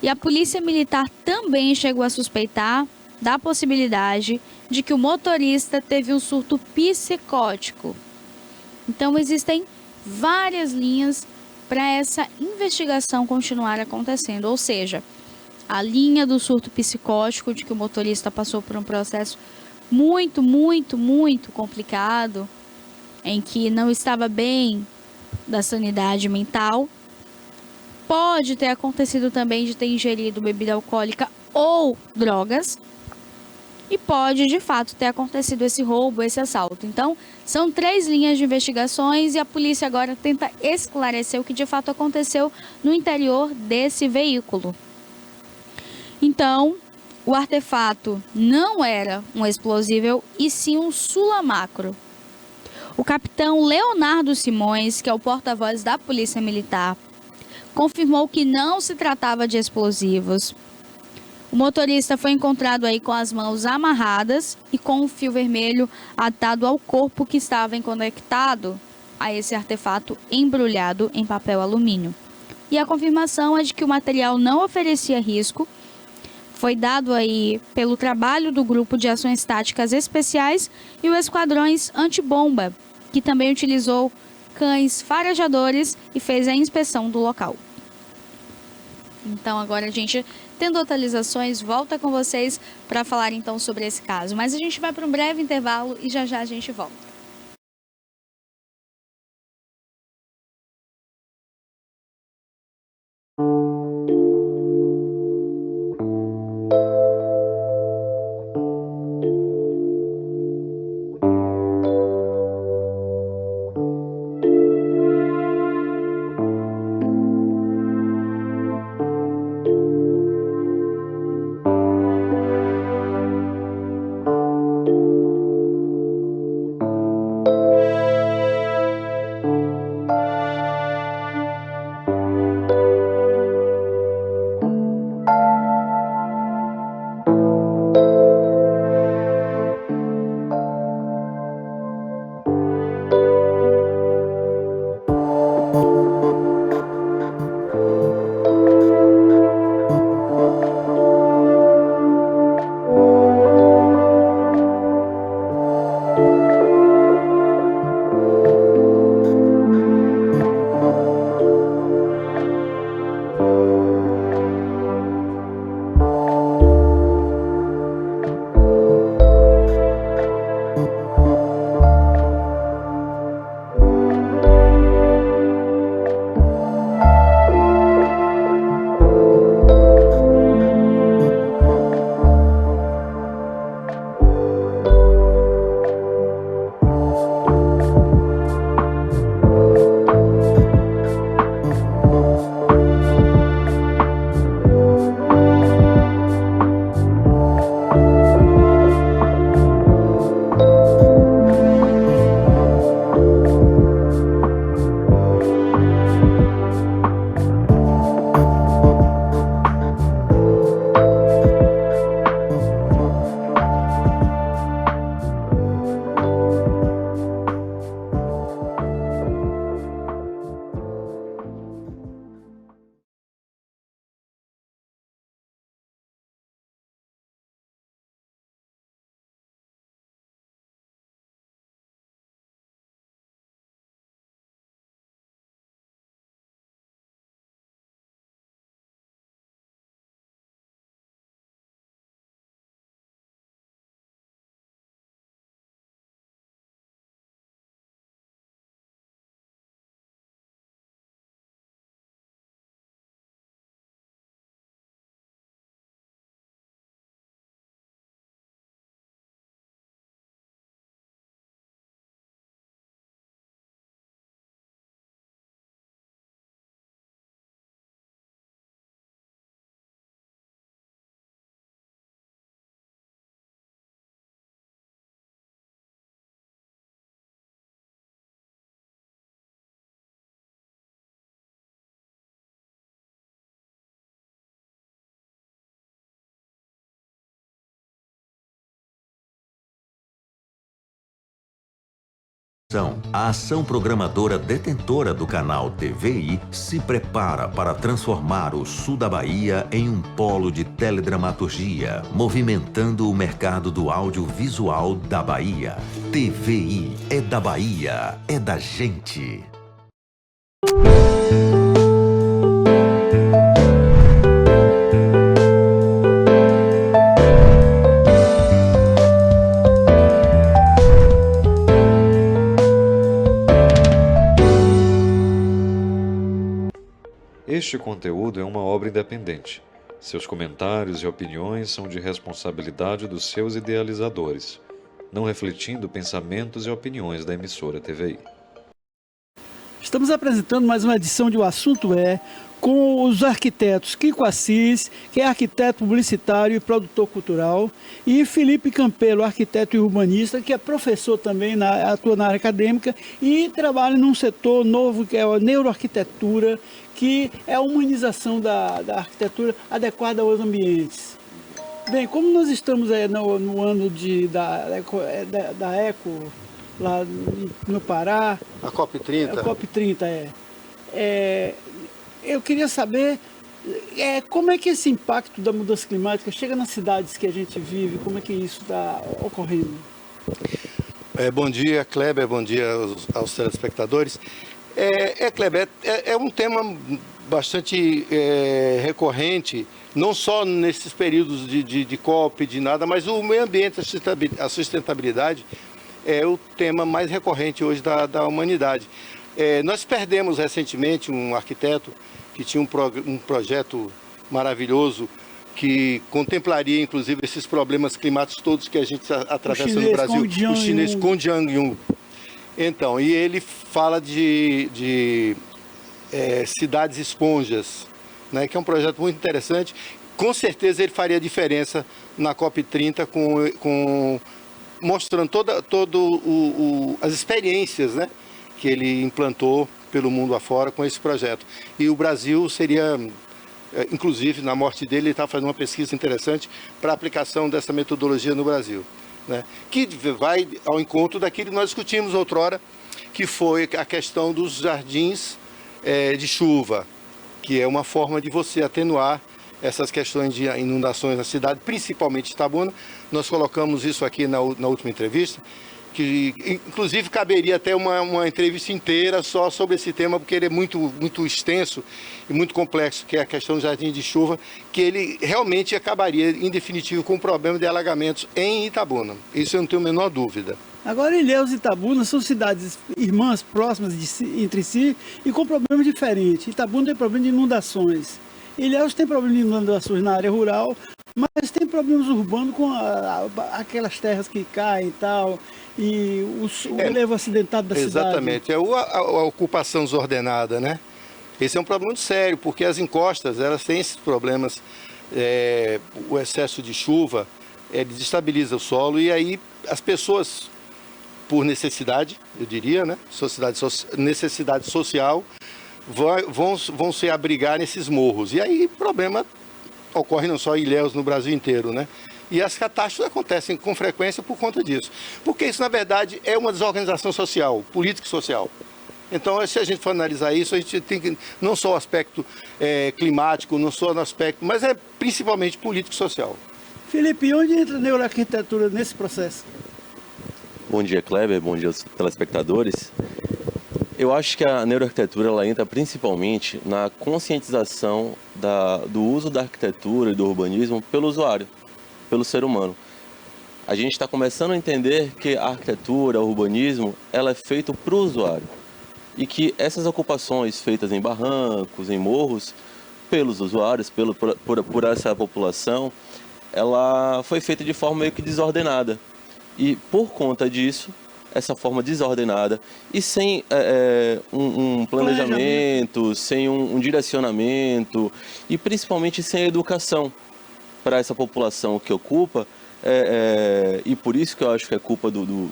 e a Polícia Militar também chegou a suspeitar da possibilidade de que o motorista teve um surto psicótico. Então existem várias linhas para essa investigação continuar acontecendo, ou seja, a linha do surto psicótico, de que o motorista passou por um processo muito complicado, em que não estava bem da sanidade mental. Pode ter acontecido também de ter ingerido bebida alcoólica ou drogas. E pode, de fato, ter acontecido esse roubo, esse assalto. Então, são 3 linhas de investigações e a polícia agora tenta esclarecer o que de fato aconteceu no interior desse veículo. Então, o artefato não era um explosível e sim um sulamacro. O capitão Leonardo Simões, que é o porta-voz da Polícia Militar, confirmou que não se tratava de explosivos. O motorista foi encontrado aí com as mãos amarradas e com um fio vermelho atado ao corpo que estava conectado a esse artefato embrulhado em papel alumínio. E a confirmação é de que o material não oferecia risco. Foi dado aí pelo trabalho do Grupo de Ações Táticas Especiais e os esquadrões antibomba, que também utilizou cães farejadores e fez a inspeção do local. Então agora a gente, tendo atualizações, volta com vocês para falar então sobre esse caso. Mas a gente vai para um breve intervalo e já a gente volta. gestão, a ação programadora detentora do canal TVI se prepara para transformar o sul da Bahia em um polo de teledramaturgia, movimentando o mercado do audiovisual da Bahia. TVI é da Bahia, é da gente. Este conteúdo é uma obra independente. Seus comentários e opiniões são de responsabilidade dos seus idealizadores, não refletindo pensamentos e opiniões da emissora TVI. Estamos apresentando mais uma edição de O Assunto É, com os arquitetos Kiko Assis, que é arquiteto publicitário e produtor cultural, e Felipe Campelo, arquiteto e urbanista, que é professor também, atua na área acadêmica e trabalha num setor novo, que é a neuroarquitetura, que é a humanização da arquitetura adequada aos ambientes. Bem, como nós estamos no ano da Eco, lá no Pará... A COP30. A COP30, eu queria saber como é que esse impacto da mudança climática chega nas cidades que a gente vive, como é que isso está ocorrendo? Bom dia, Kleber, bom dia aos telespectadores. Kleber, é um tema bastante recorrente, não só nesses períodos de COP, de nada, mas o meio ambiente, a sustentabilidade é o tema mais recorrente hoje da humanidade. Nós perdemos recentemente um arquiteto que tinha um projeto maravilhoso que contemplaria, inclusive, esses problemas climáticos todos que a gente atravessa no Brasil. O chinês Kong Jiang-Yun. Então, e ele fala de cidades esponjas, né, que é um projeto muito interessante. Com certeza ele faria diferença na COP30 mostrando as experiências, né, que ele implantou pelo mundo afora com esse projeto. E o Brasil seria, inclusive, na morte dele, ele está fazendo uma pesquisa interessante para a aplicação dessa metodologia no Brasil, né, que vai ao encontro daquilo que nós discutimos outrora, que foi a questão dos jardins de chuva, que é uma forma de você atenuar essas questões de inundações na cidade, principalmente Itabuna. Nós colocamos isso aqui na última entrevista, que inclusive caberia até uma entrevista inteira só sobre esse tema, porque ele é muito extenso e muito complexo, que é a questão do jardim de chuva, que ele realmente acabaria, em definitivo, com o problema de alagamentos em Itabuna. Isso eu não tenho a menor dúvida. Agora, Ilhéus e Itabuna são cidades irmãs, próximas entre si e com problemas diferentes. Itabuna tem problema de inundações. Ilhéus tem problema de inundações na área rural, mas tem problemas urbanos com aquelas terras que caem e tal, e o relevo acidentado da cidade. Exatamente, a ocupação desordenada, né? Esse é um problema muito sério, porque as encostas, elas têm esses problemas, o excesso de chuva, desestabiliza o solo, e aí as pessoas, por necessidade, eu diria, né? Necessidade social, vão se abrigar nesses morros. E aí o problema ocorre não só em Ilhéus, no Brasil inteiro, né? E as catástrofes acontecem com frequência por conta disso. Porque isso, na verdade, é uma desorganização social, política e social. Então, se a gente for analisar isso, a gente tem que, não só o aspecto climático, não só no aspecto, mas principalmente político e social. Felipe, onde entra a neuroarquitetura nesse processo? Bom dia, Kleber, bom dia aos telespectadores. Eu acho que a neuroarquitetura ela entra principalmente na conscientização do uso da arquitetura e do urbanismo pelo usuário, pelo ser humano. A gente está começando a entender que a arquitetura, o urbanismo, ela é feito para o usuário. E que essas ocupações feitas em barrancos, em morros, pelos usuários, por essa população, ela foi feita de forma meio que desordenada. E por conta disso, essa forma desordenada e sem um planejamento, sem um direcionamento e principalmente sem educação para essa população que ocupa, e por isso que eu acho que é culpa do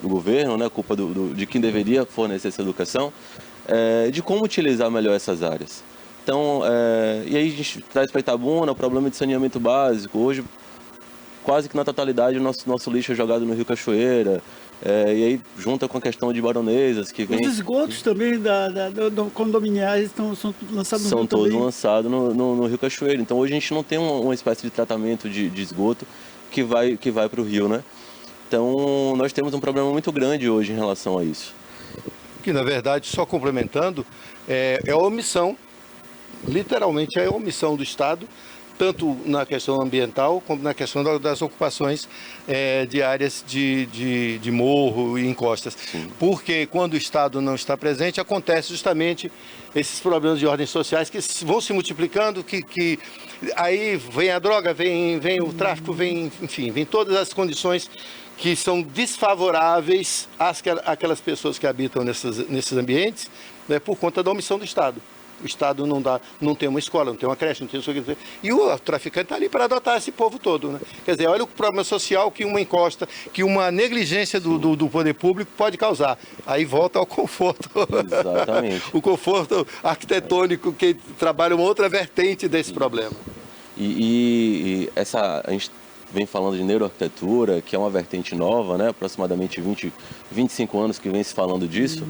governo, né, culpa de quem deveria fornecer essa educação, de como utilizar melhor essas áreas. Então, e aí a gente traz para Itabuna o problema de saneamento básico. Hoje, quase que na totalidade o nosso lixo é jogado no Rio Cachoeira. E aí junta com a questão de baronesas que vem... Os esgotos também do condominiais são lançados no São Rio todos também. lançados no Rio Cachoeira. Então hoje a gente não tem uma espécie de tratamento de esgoto que vai para o rio, né? Então nós temos um problema muito grande hoje em relação a isso. Que na verdade, só complementando, é a omissão, literalmente é a omissão do Estado, tanto na questão ambiental como na questão das ocupações de áreas de morro e encostas. Sim. Porque quando o Estado não está presente, acontece justamente esses problemas de ordens sociais que vão se multiplicando, que aí vem a droga, vem o tráfico, vem todas as condições que são desfavoráveis àquelas pessoas que habitam nesses ambientes, né, por conta da omissão do Estado. O Estado não tem uma escola, não tem uma creche, não tem isso aqui. E o traficante está ali para adotar esse povo todo, né? Quer dizer, olha o problema social que uma encosta, que uma negligência do poder público pode causar. Aí volta ao conforto. Exatamente. O conforto arquitetônico que trabalha uma outra vertente desse problema. E a gente vem falando de neuroarquitetura, que é uma vertente nova, né? Aproximadamente 25 anos que vem se falando disso.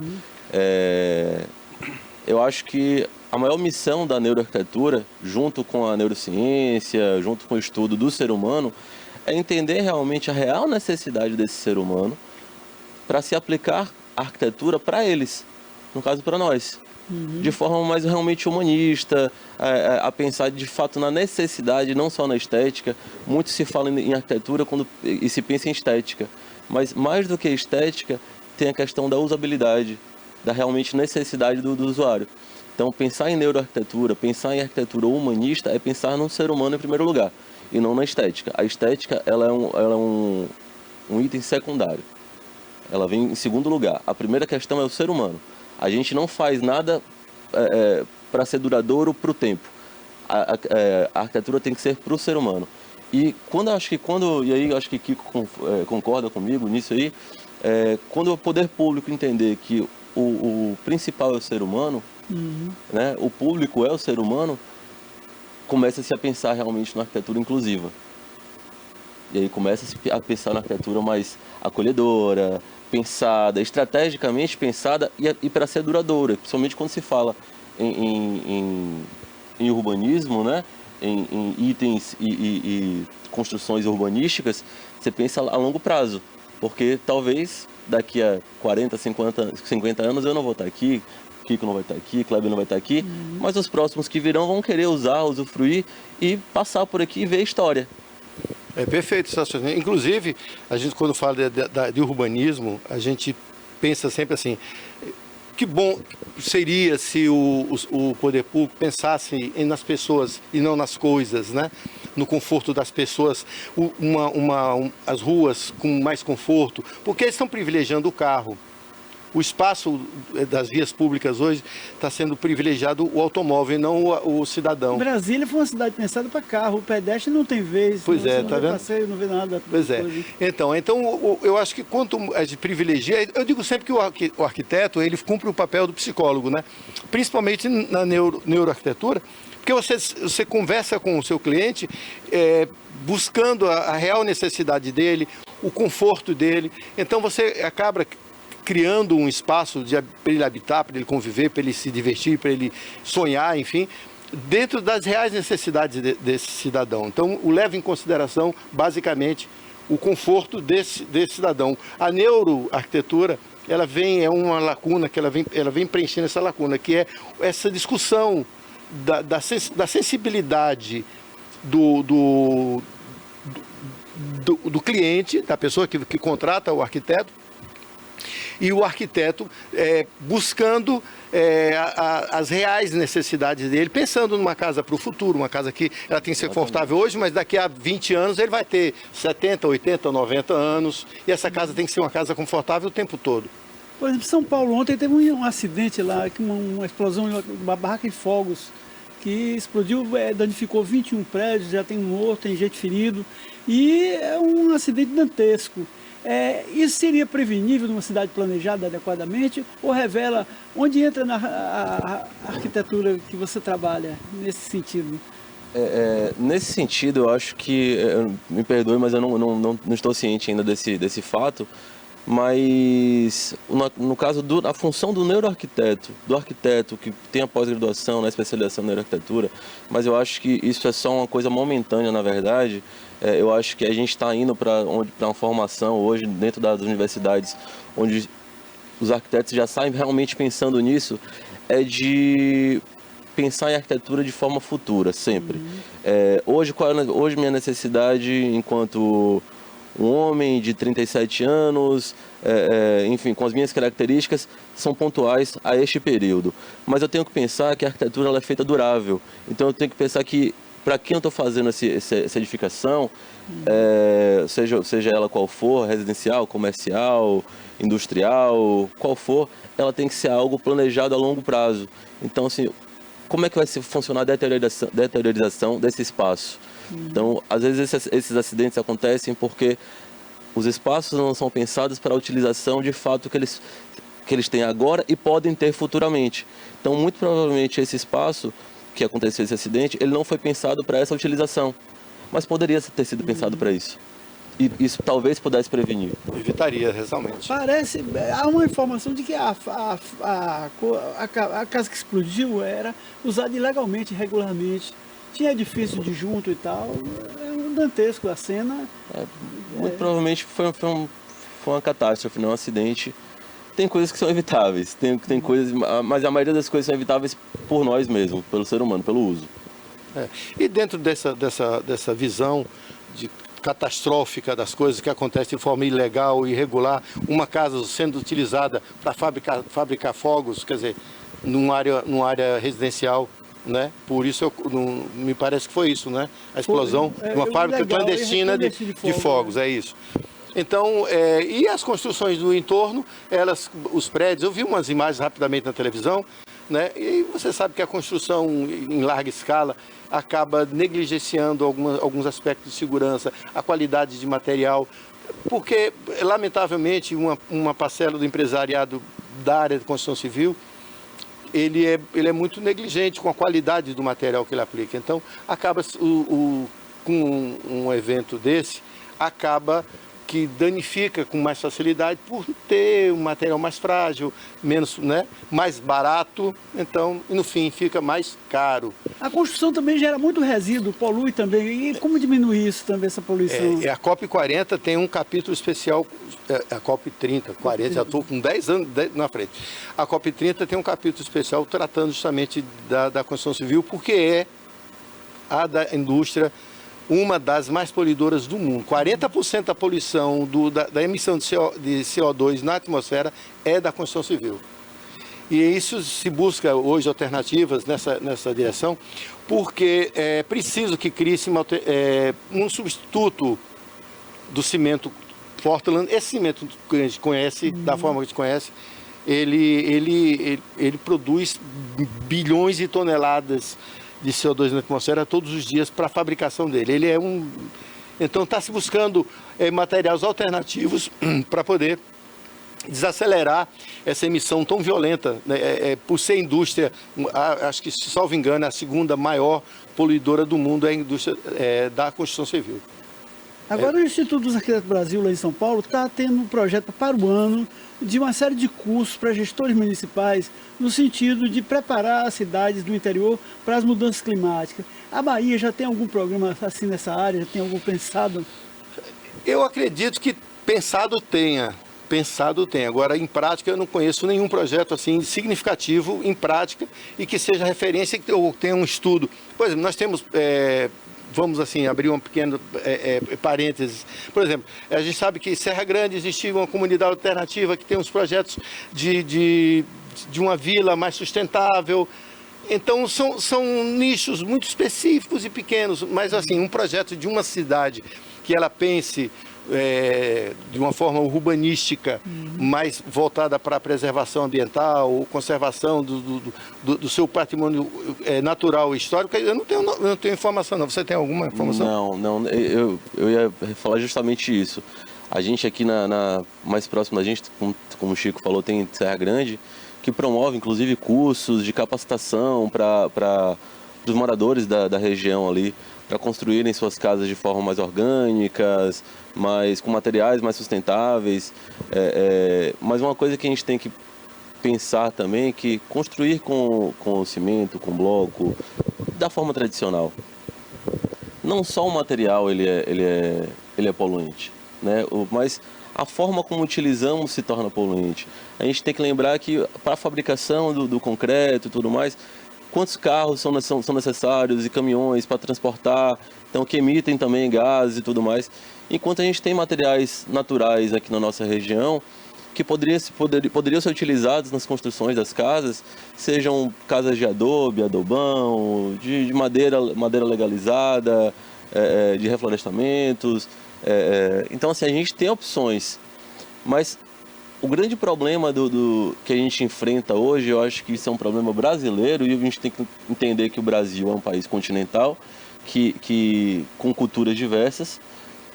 Eu acho que a maior missão da neuroarquitetura, junto com a neurociência, junto com o estudo do ser humano, é entender realmente a real necessidade desse ser humano para se aplicar a arquitetura para eles, no caso para nós. De forma mais realmente humanista, a pensar de fato na necessidade, não só na estética. Muito se fala em arquitetura e se pensa em estética, mas mais do que estética, tem a questão da usabilidade, da realmente necessidade do usuário. Então, pensar em neuroarquitetura, pensar em arquitetura humanista é pensar no ser humano em primeiro lugar, e não na estética. A estética ela é um item secundário. Ela vem em segundo lugar. A primeira questão é o ser humano. A gente não faz nada para ser duradouro para o tempo. A arquitetura tem que ser para o ser humano. E aí eu acho que Kiko concorda comigo nisso aí, quando o poder público entender que o principal é o ser humano, né? O público é o ser humano, começa-se a pensar realmente na arquitetura inclusiva. E aí começa-se a pensar na arquitetura mais acolhedora, pensada, estrategicamente pensada e para ser duradoura, principalmente quando se fala em urbanismo, né? Em itens e construções urbanísticas, você pensa a longo prazo, porque talvez daqui a 40, 50 anos eu não vou estar aqui, Kiko não vai estar aqui, Kleber não vai estar aqui, mas os próximos que virão vão querer usar, usufruir e passar por aqui e ver a história. É perfeito, sensacional. Inclusive, a gente quando fala de urbanismo, a gente pensa sempre assim, que bom seria se o poder público pensasse nas pessoas e não nas coisas, né? No conforto das pessoas, as ruas com mais conforto, porque eles estão privilegiando o carro. O espaço das vias públicas hoje está sendo privilegiado o automóvel e não o cidadão. Brasília foi uma cidade pensada para carro, o pedestre não tem vez. Pois é, tá vendo? Passeio, não vê nada. Pois é. Então eu acho que quanto a gente privilegia, eu digo sempre que o arquiteto ele cumpre o papel do psicólogo, né? Principalmente na neuroarquitetura, porque você conversa com o seu cliente buscando a real necessidade dele, o conforto dele. Então você acaba criando um espaço para ele habitar, para ele conviver, para ele se divertir, para ele sonhar, enfim, dentro das reais necessidades desse cidadão. Então, leva em consideração, basicamente, o conforto desse cidadão. A neuroarquitetura, ela é uma lacuna, que ela vem preenchendo essa lacuna, que é essa discussão da sensibilidade do cliente, da pessoa que contrata o arquiteto, e o arquiteto buscando as reais necessidades dele, pensando numa casa para o futuro, uma casa que ela tem que ser confortável hoje, mas daqui a 20 anos ele vai ter 70, 80, 90 anos, e essa casa tem que ser uma casa confortável o tempo todo. Por exemplo, São Paulo ontem teve um acidente lá, uma explosão, uma barraca de fogos, que explodiu, danificou 21 prédios, já tem morto, tem gente ferido, e é um acidente dantesco. Isso seria prevenível numa cidade planejada adequadamente ou revela onde entra a arquitetura que você trabalha nesse sentido? Nesse sentido, eu acho que, me perdoe, mas eu não estou ciente ainda desse fato, mas no caso da função do neuroarquiteto, do arquiteto que tem a pós-graduação, na especialização em neuroarquitetura, mas eu acho que isso é só uma coisa momentânea, na verdade. Eu acho que a gente está indo para uma formação hoje dentro das universidades, onde os arquitetos já saem realmente pensando nisso, de pensar em arquitetura de forma futura, sempre. Hoje minha necessidade enquanto um homem de 37 anos, enfim, com as minhas características, são pontuais a este período. Mas eu tenho que pensar que a arquitetura ela é feita durável. Então eu tenho que pensar que, para quem eu estou fazendo essa edificação, seja ela qual for, residencial, comercial, industrial, qual for, ela tem que ser algo planejado a longo prazo. Então, assim, como é que vai funcionar a deteriorização desse espaço? Então, às vezes esses acidentes acontecem porque os espaços não são pensados para a utilização de fato que eles têm agora e podem ter futuramente. Então, muito provavelmente esse espaço que aconteceu esse acidente, ele não foi pensado para essa utilização, mas poderia ter sido pensado para isso. E isso talvez pudesse prevenir. Evitaria, realmente. Há uma informação de que a casa que explodiu era usada ilegalmente, irregularmente. Tinha edifício de junto e tal. É um dantesco a cena. Muito provavelmente foi uma catástrofe, não um acidente. Tem coisas que são evitáveis, tem coisas, mas a maioria das coisas são evitáveis por nós mesmos, pelo ser humano, pelo uso. E dentro dessa visão catastrófica das coisas que acontecem de forma ilegal e irregular, uma casa sendo utilizada para fabricar fogos, quer dizer, numa área residencial, né? Por isso me parece que foi isso, né? A explosão de uma fábrica clandestina de fogos, é isso. Então, e as construções do entorno, os prédios, eu vi umas imagens rapidamente na televisão, né? E você sabe que a construção em larga escala acaba negligenciando alguns aspectos de segurança, a qualidade de material, porque, lamentavelmente, uma parcela do empresariado da área de construção civil, ele é muito negligente com a qualidade do material que ele aplica. Então, acaba com um evento desse, acaba que danifica com mais facilidade por ter um material mais frágil, menos, né, mais barato, então, no fim, fica mais caro. A construção também gera muito resíduo, polui também. E como diminuir isso também, essa poluição? A COP40 tem um capítulo especial, a COP30, 40, já estou com 10 anos na frente. A COP30 tem um capítulo especial tratando justamente da construção civil, porque é a da indústria uma das mais poluidoras do mundo. 40% da poluição da emissão de CO2 na atmosfera é da construção civil. E isso se busca hoje alternativas nessa direção, porque é preciso que crie-se um substituto do cimento Portland. Esse cimento que a gente conhece, da forma que a gente conhece, ele produz bilhões de toneladas de CO2 na atmosfera todos os dias para a fabricação dele. Então está se buscando materiais alternativos para poder desacelerar essa emissão tão violenta, né? Por ser indústria, acho que, se salvo engano, a segunda maior poluidora do mundo é a indústria da construção civil. Agora o Instituto dos Arquitetos do Brasil, lá em São Paulo, está tendo um projeto para o ano de uma série de cursos para gestores municipais no sentido de preparar as cidades do interior para as mudanças climáticas. A Bahia já tem algum programa assim nessa área? Já tem algum pensado? Eu acredito que pensado tenha. Agora, em prática, eu não conheço nenhum projeto assim significativo em prática e que seja referência ou tenha um estudo. Por exemplo, nós temos... vamos assim, abrir um pequeno parênteses. Por exemplo, a gente sabe que em Serra Grande existia uma comunidade alternativa que tem uns projetos de uma vila mais sustentável. Então, são nichos muito específicos e pequenos, mas assim, um projeto de uma cidade que ela pense de uma forma urbanística, mais voltada para a preservação ambiental ou conservação do seu patrimônio natural e histórico, eu não tenho informação, não. Você tem alguma informação? Não, eu ia falar justamente isso. A gente aqui mais próximo da gente, como o Chico falou, tem Serra Grande, que promove inclusive cursos de capacitação para moradores da região ali, para construírem suas casas de forma mais orgânicas, com materiais mais sustentáveis. Mas uma coisa que a gente tem que pensar também é que construir com cimento, com bloco, da forma tradicional, não só o material ele é poluente, né? Mas a forma como utilizamos se torna poluente. A gente tem que lembrar que para a fabricação do concreto e tudo mais, quantos carros são necessários e caminhões para transportar, então que emitem também gases e tudo mais. Enquanto a gente tem materiais naturais aqui na nossa região que poderiam ser utilizados nas construções das casas, sejam casas de adobe, adobão, de madeira legalizada, de reflorestamentos. Então, assim, a gente tem opções, mas o grande problema que a gente enfrenta hoje, eu acho que isso é um problema brasileiro, e a gente tem que entender que o Brasil é um país continental, com culturas diversas,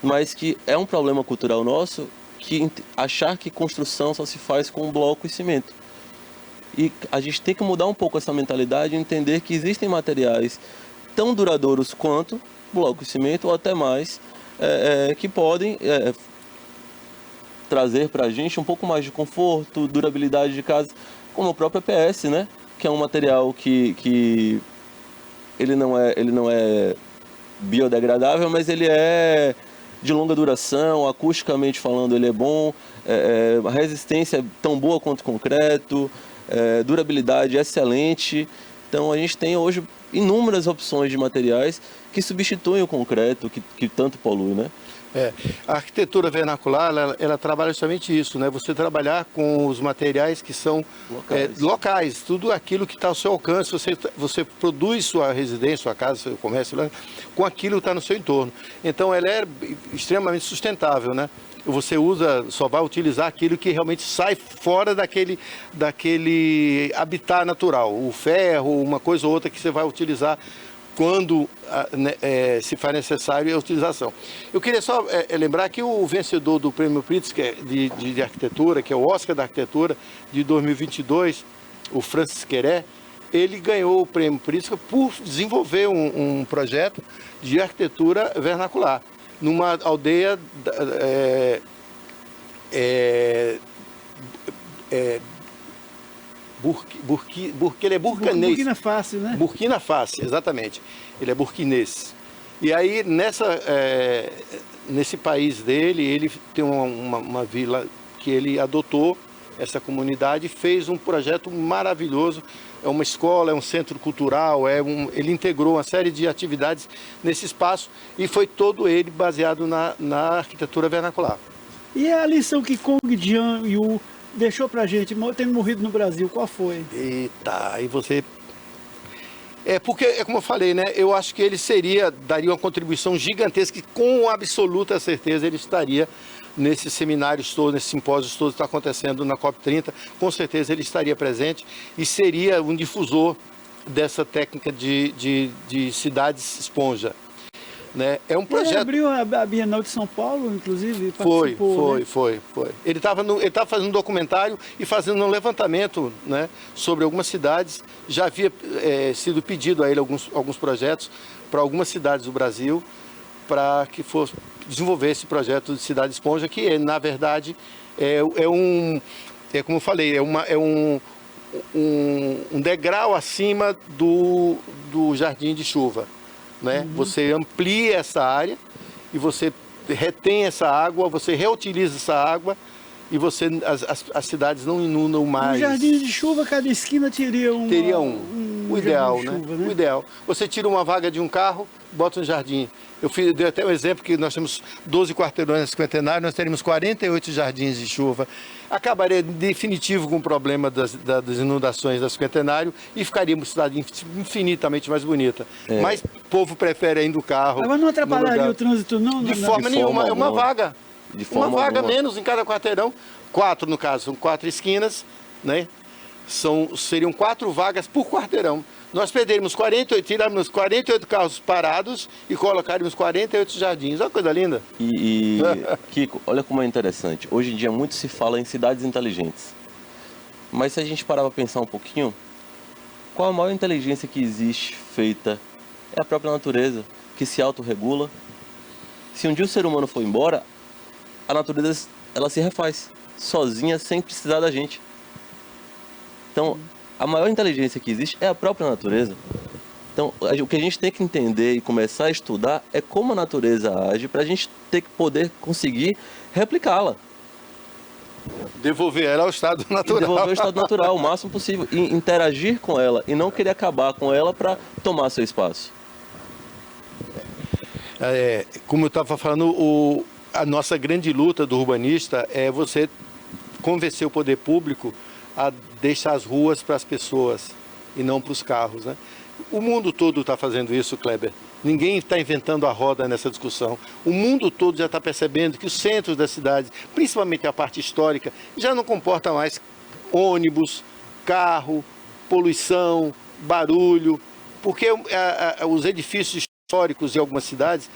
mas que é um problema cultural nosso, que achar que construção só se faz com bloco e cimento. E a gente tem que mudar um pouco essa mentalidade e entender que existem materiais tão duradouros quanto bloco e cimento, ou até mais, que podem trazer para a gente um pouco mais de conforto, durabilidade de casa, como o próprio EPS, né? Que é um material que ele não é biodegradável, mas ele é de longa duração, acusticamente falando ele é bom, a resistência é tão boa quanto o concreto, durabilidade excelente. Então a gente tem hoje inúmeras opções de materiais que substituem o concreto, que tanto polui, né? A arquitetura vernacular, ela trabalha justamente isso, né? Você trabalhar com os materiais que são locais, tudo aquilo que está ao seu alcance. Você produz sua residência, sua casa, seu comércio, né? Com aquilo que está no seu entorno. Então, ela é extremamente sustentável, né? Você só vai utilizar aquilo que realmente sai fora daquele habitat natural. O ferro, uma coisa ou outra que você vai utilizar quando se faz necessário a utilização. Eu queria só lembrar que o vencedor do Prêmio Pritzker de Arquitetura, que é o Oscar da Arquitetura de 2022, o Francis Queré, ele ganhou o Prêmio Pritzker por desenvolver um projeto de arquitetura vernacular numa aldeia ele é burkinês. Burkina Faso, né? Burkina Faso, exatamente. Ele é burkinês. E aí, nesse país dele, ele tem uma vila que ele adotou, essa comunidade, e fez um projeto maravilhoso. É uma escola, é um centro cultural, ele integrou uma série de atividades nesse espaço e foi todo ele baseado na arquitetura vernacular. E a lição que Kong Jian-yu deixou pra gente, tendo morrido no Brasil, qual foi? Eita, aí você... porque, como eu falei, né? Eu acho que ele daria uma contribuição gigantesca e com absoluta certeza ele estaria nesses seminários todos, nesses simpósios todos que está acontecendo na COP30. Com certeza ele estaria presente e seria um difusor dessa técnica de cidades esponja. Né? É um projeto... Ele abriu a Bienal de São Paulo, inclusive, Foi. Né? Ele estava fazendo um documentário e fazendo um levantamento, né, sobre algumas cidades. Já havia sido pedido a ele alguns projetos para algumas cidades do Brasil para que fosse desenvolver esse projeto de cidade esponja, que na verdade como eu falei, um degrau acima do jardim de chuva. Né? Uhum. Você amplia essa área e você retém essa água, você reutiliza essa água e as cidades não inundam mais. Um jardim de chuva, cada esquina teria um o ideal, né? Chuva, né? O ideal. Você tira uma vaga de um carro, bota um jardim. Dei até um exemplo que nós temos 12 quarteirões na Cinquentenário, nós teríamos 48 jardins de chuva. Acabaria definitivo com o problema das inundações da Cinquentenário e ficaríamos uma cidade infinitamente mais bonita. Mas o povo prefere ainda o carro. Mas não atrapalharia o trânsito, não? De forma nenhuma, é uma vaga. Uma vaga menos em cada quarteirão. 4, no caso, são 4 esquinas, né? Seriam 4 vagas por quarteirão. Nós perderíamos tirarmos 48 carros parados e colocaríamos 48 jardins. Olha que coisa linda. Kiko, olha como é interessante. Hoje em dia muito se fala em cidades inteligentes. Mas se a gente parar para pensar um pouquinho, qual a maior inteligência que existe perfeita, é a própria natureza, que se autorregula. Se um dia o ser humano for embora, a natureza ela se refaz, sozinha, sem precisar da gente. Então, a maior inteligência que existe é a própria natureza. Então, o que a gente tem que entender e começar a estudar é como a natureza age para a gente ter que poder conseguir replicá-la. Devolver ela ao estado natural. Devolver ao estado natural o máximo possível. E interagir com ela e não querer acabar com ela para tomar seu espaço. Como eu estava falando, a nossa grande luta do urbanista é você convencer o poder público a deixar as ruas para as pessoas e não para os carros, né? O mundo todo está fazendo isso, Kleber. Ninguém está inventando a roda nessa discussão. O mundo todo já está percebendo que os centros das cidades, principalmente a parte histórica, já não comporta mais ônibus, carro, poluição, barulho, porque os edifícios históricos de algumas cidades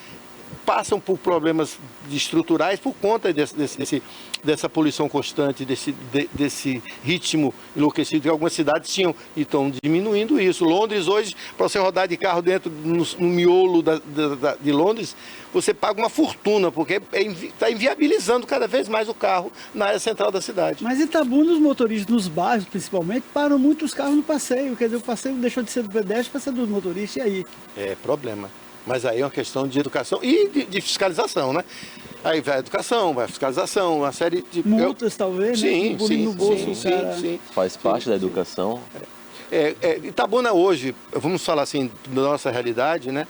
passam por problemas estruturais por conta dessa poluição constante, desse ritmo enlouquecido que algumas cidades tinham e estão diminuindo isso. Londres hoje, para você rodar de carro dentro no miolo de Londres, você paga uma fortuna, porque está inviabilizando cada vez mais o carro na área central da cidade. Mas em Itabuna, os motoristas nos bairros, principalmente, param muito os carros no passeio. Quer dizer, o passeio deixou de ser do pedestre para ser dos motoristas, e aí? É problema. Mas aí é uma questão de educação e de fiscalização, né? Aí vai a educação, vai a fiscalização, uma série de... Multas, talvez, sim, né? Sim, no bolso, sim. Faz parte da educação. Itabuna hoje, vamos falar assim, da nossa realidade, né?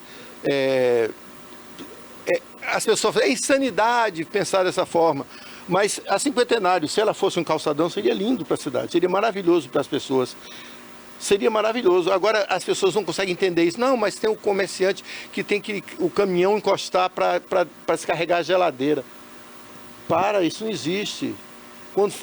As pessoas falam, é insanidade pensar dessa forma. Mas a Cinquentenário, se ela fosse um calçadão, seria lindo para a cidade, seria maravilhoso para as pessoas. Seria maravilhoso. Agora as pessoas não conseguem entender isso. Não, mas tem o comerciante que tem que o caminhão encostar para descarregar a geladeira. Isso não existe.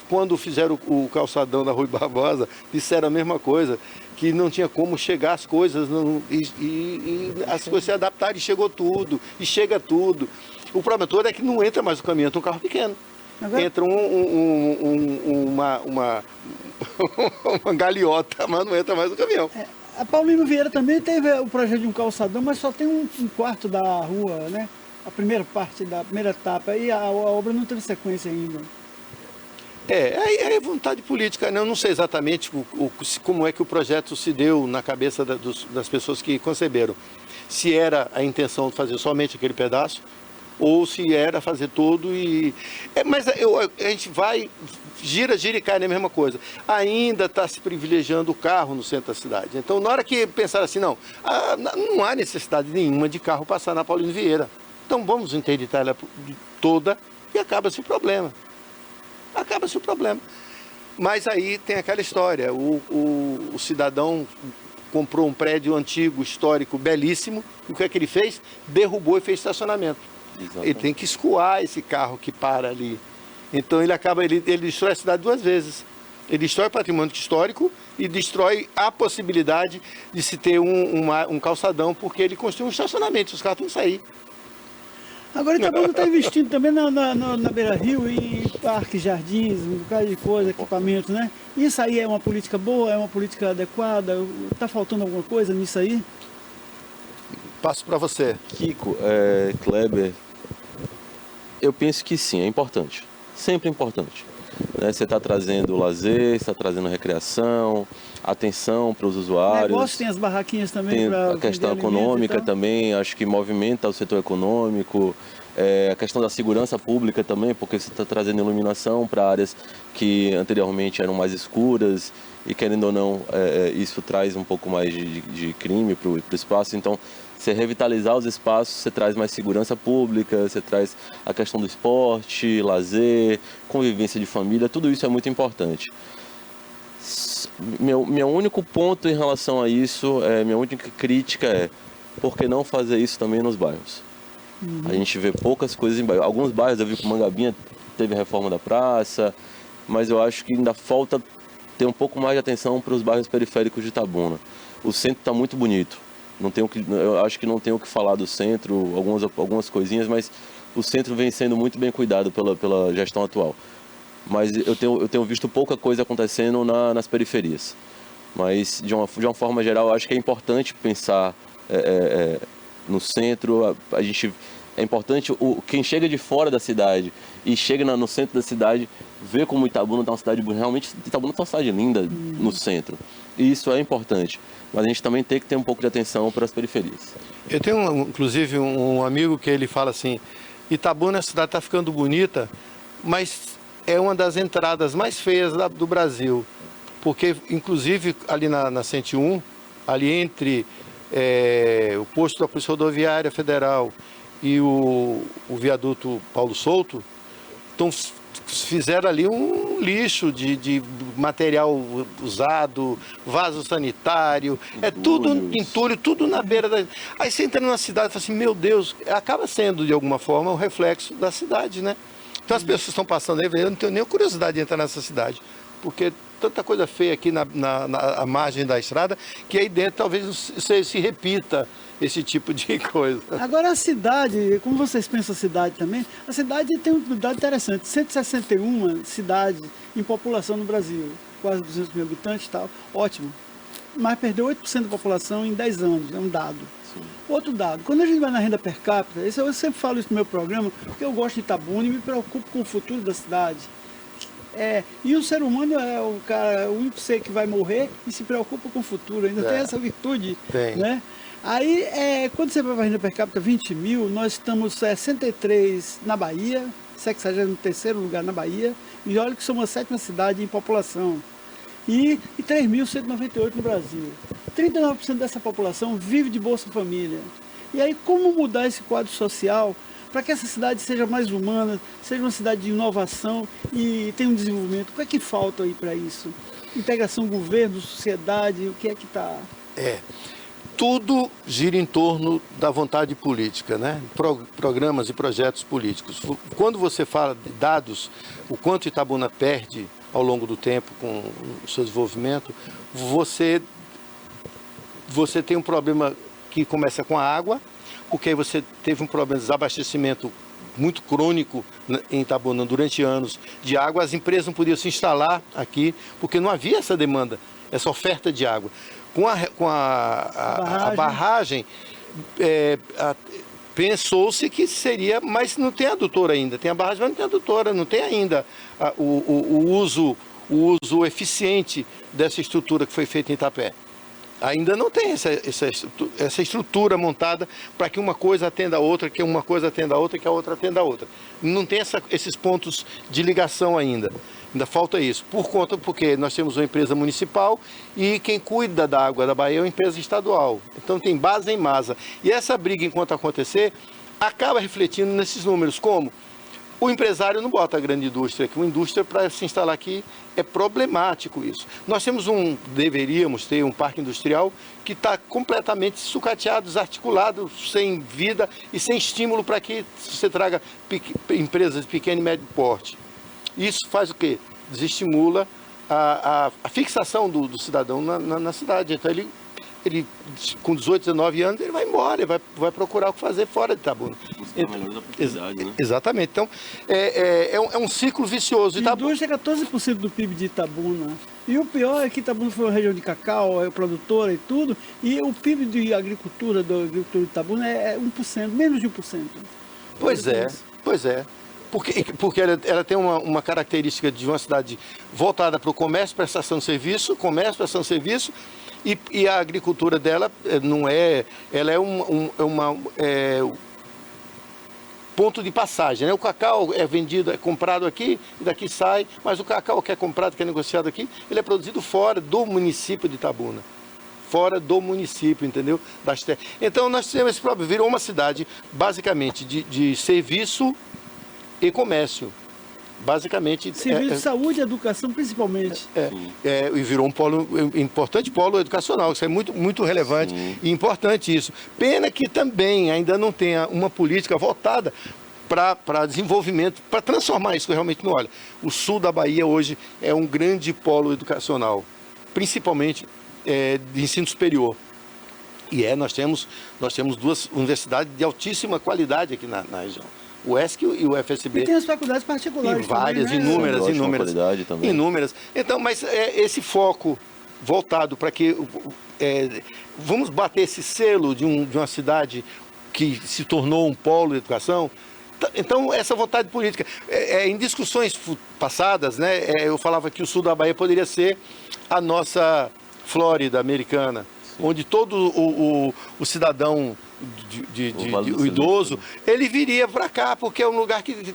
Quando fizeram o calçadão da Rui Barbosa, disseram a mesma coisa, que não tinha como chegar as coisas, e as coisas se adaptaram e chegou tudo, e chega tudo. O problema todo é que não entra mais o caminhão, entra um carro pequeno. Agora... Entra uma galeota, mas não entra mais no caminhão. A Paulino Vieira também teve o projeto de um calçadão, mas só tem um quarto da rua, né? A primeira parte da primeira etapa, e a obra não teve sequência ainda. É vontade política, né? Eu não sei exatamente como é que o projeto se deu na cabeça das pessoas que conceberam. Se era a intenção de fazer somente aquele pedaço, ou se era fazer todo mas a gente vai, gira e cai na mesma coisa. Ainda está se privilegiando o carro no centro da cidade. Então, na hora que pensar assim, não há necessidade nenhuma de carro passar na Paulino Vieira. Então, vamos interditar ela toda e acaba-se o problema. Mas aí tem aquela história, o cidadão comprou um prédio antigo, histórico, belíssimo, e o que é que ele fez? Derrubou e fez estacionamento. Exatamente. Ele tem que escoar esse carro que para ali. Então ele destrói a cidade duas vezes. Ele destrói o patrimônio histórico e destrói a possibilidade de se ter um calçadão, porque ele construiu um estacionamento, os carros vão sair. Agora Itabuna está investindo também na Beira Rio, em parques, jardins, um bocado de coisa, equipamentos, né? Isso aí é uma política boa, é uma política adequada? Está faltando alguma coisa nisso aí? Passo para você. Kiko, Kleber, eu penso que sim, é importante. Sempre importante. Né? Você está trazendo lazer, está trazendo recreação, atenção para os usuários. Negócio, tem as barraquinhas também. Tem a questão econômica também, acho que movimenta o setor econômico. A questão da segurança pública também, porque você está trazendo iluminação para áreas que anteriormente eram mais escuras e, querendo ou não, isso traz um pouco mais de crime para o espaço. Então, você revitalizar os espaços, você traz mais segurança pública, você traz a questão do esporte, lazer, convivência de família, tudo isso é muito importante. Meu único ponto em relação a isso, minha única crítica é por que não fazer isso também nos bairros? A gente vê poucas coisas em bairros. Alguns bairros, eu vi que Mangabinha teve a reforma da praça, mas eu acho que ainda falta ter um pouco mais de atenção para os bairros periféricos de Itabuna. O centro está muito bonito. Eu acho que não tenho o que falar do centro, algumas coisinhas, mas o centro vem sendo muito bem cuidado pela gestão atual. Mas eu tenho visto pouca coisa acontecendo nas periferias. Mas, de uma forma geral, eu acho que é importante pensar no centro. É importante quem chega de fora da cidade e chega no centro da cidade ver como Itabuna está uma cidade bonita. Realmente, Itabuna está uma cidade linda no centro. E isso é importante. Mas a gente também tem que ter um pouco de atenção para as periferias. Eu tenho, inclusive, um amigo que ele fala assim, Itabuna, a cidade está ficando bonita, mas é uma das entradas mais feias do Brasil. Porque, inclusive, ali na 101, ali entre o posto da Polícia Rodoviária Federal e o viaduto Paulo Souto, então fizeram ali um lixo de material usado, vaso sanitário, tudo entulho, tudo na beira da... Aí você entra numa cidade e fala assim, meu Deus, acaba sendo de alguma forma um reflexo da cidade, né? Então as pessoas estão passando aí, eu não tenho nem curiosidade de entrar nessa cidade, porque tanta coisa feia aqui na margem da estrada, que aí dentro talvez se repita esse tipo de coisa. Agora a cidade, como vocês pensam a cidade também, a cidade tem um dado interessante, 161 cidades em população no Brasil, quase 200 mil habitantes e tal, ótimo. Mas perdeu 8% da população em 10 anos, é um dado. Sim. Outro dado, quando a gente vai na renda per capita, eu sempre falo isso no meu programa, porque eu gosto de Itabuna e me preocupo com o futuro da cidade. E o ser humano é o único ser que vai morrer e se preocupa com o futuro, ainda tem essa virtude, né? Aí, quando você vai para a renda per capita 20 mil, nós estamos 63 na Bahia, 63º lugar na Bahia, e olha que somos a 7ª cidade em população, e 3.198 no Brasil. 39% dessa população vive de Bolsa Família. E aí, como mudar esse quadro social para que essa cidade seja mais humana, seja uma cidade de inovação e tenha um desenvolvimento? O que é que falta aí para isso? Integração governo, sociedade, o que é que está... Tudo gira em torno da vontade política, né? Programas e projetos políticos. Quando você fala de dados, o quanto Itabuna perde ao longo do tempo com o seu desenvolvimento, você tem um problema que começa com a água, porque aí você teve um problema de desabastecimento muito crônico em Itabuna durante anos de água. As empresas não podiam se instalar aqui, porque não havia essa demanda, essa oferta de água. Com a barragem, pensou-se que seria, mas não tem adutora ainda. Tem a barragem, mas não tem adutora, não tem ainda o uso eficiente dessa estrutura que foi feita em Itapé. Ainda não tem essa estrutura montada para que uma coisa atenda a outra, que uma coisa atenda a outra, que a outra atenda a outra. Não tem esses pontos de ligação ainda. Ainda falta isso. Porque nós temos uma empresa municipal e quem cuida da água da Bahia é uma empresa estadual. Então tem base em masa. E essa briga, enquanto acontecer, acaba refletindo nesses números. Como? O empresário não bota a grande indústria aqui. Uma indústria, para se instalar aqui, é problemático isso. Nós deveríamos ter um parque industrial que está completamente sucateado, desarticulado, sem vida e sem estímulo para que você traga empresas de pequeno e médio porte. Isso faz o quê? Desestimula a fixação do cidadão na cidade. Então ele com 18, 19 anos, ele vai embora, ele vai procurar o que fazer fora de Itabuna. Né? Exatamente. Então, é um ciclo vicioso. A indústria é 14% do PIB de Itabuna. E o pior é que Itabuna foi uma região de cacau, é produtora e tudo, e o PIB de agricultura, do agricultor de Itabuna é 1%, menos de 1%. Pois é. Porque ela tem uma característica de uma cidade voltada para o comércio, prestação de serviço, e a agricultura dela ela é ponto de passagem, né? O cacau é vendido, é comprado aqui, e daqui sai, mas o cacau que é comprado, que é negociado aqui, ele é produzido fora do município de Itabuna. Fora do município, entendeu? Das terras. Então nós temos esse problema, virou uma cidade basicamente de serviço e comércio. Basicamente... Serviço, saúde e educação, principalmente. E virou um importante polo educacional, isso é muito, muito relevante. Sim. E importante isso. Pena que também ainda não tenha uma política voltada para desenvolvimento, para transformar isso realmente no olho. O sul da Bahia hoje é um grande polo educacional, principalmente de ensino superior. E nós temos duas universidades de altíssima qualidade aqui na região. O ESC e o FSB. E tem as faculdades particulares. E várias, também, né? Inúmeras. Então, mas esse foco voltado para que vamos bater esse selo de uma cidade que se tornou um polo de educação. Então, essa vontade política, em discussões passadas, né, eu falava que o sul da Bahia poderia ser a nossa Flórida americana, onde todo o cidadão, o idoso, ele viria para cá, porque é um lugar que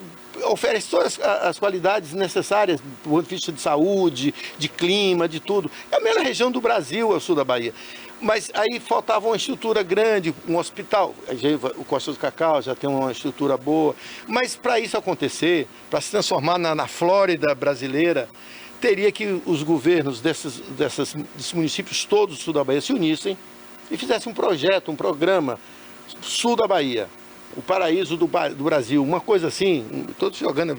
oferece todas as qualidades necessárias do ponto de vista de saúde, de clima, de tudo. É a melhor região do Brasil, é o sul da Bahia. Mas aí faltava uma estrutura grande, um hospital. O Costa do Cacau já tem uma estrutura boa. Mas para isso acontecer, para se transformar na Flórida brasileira, teria que os governos desses municípios todos do sul da Bahia se unissem e fizessem um projeto, um programa, sul da Bahia, o paraíso do Brasil, uma coisa assim, todos jogando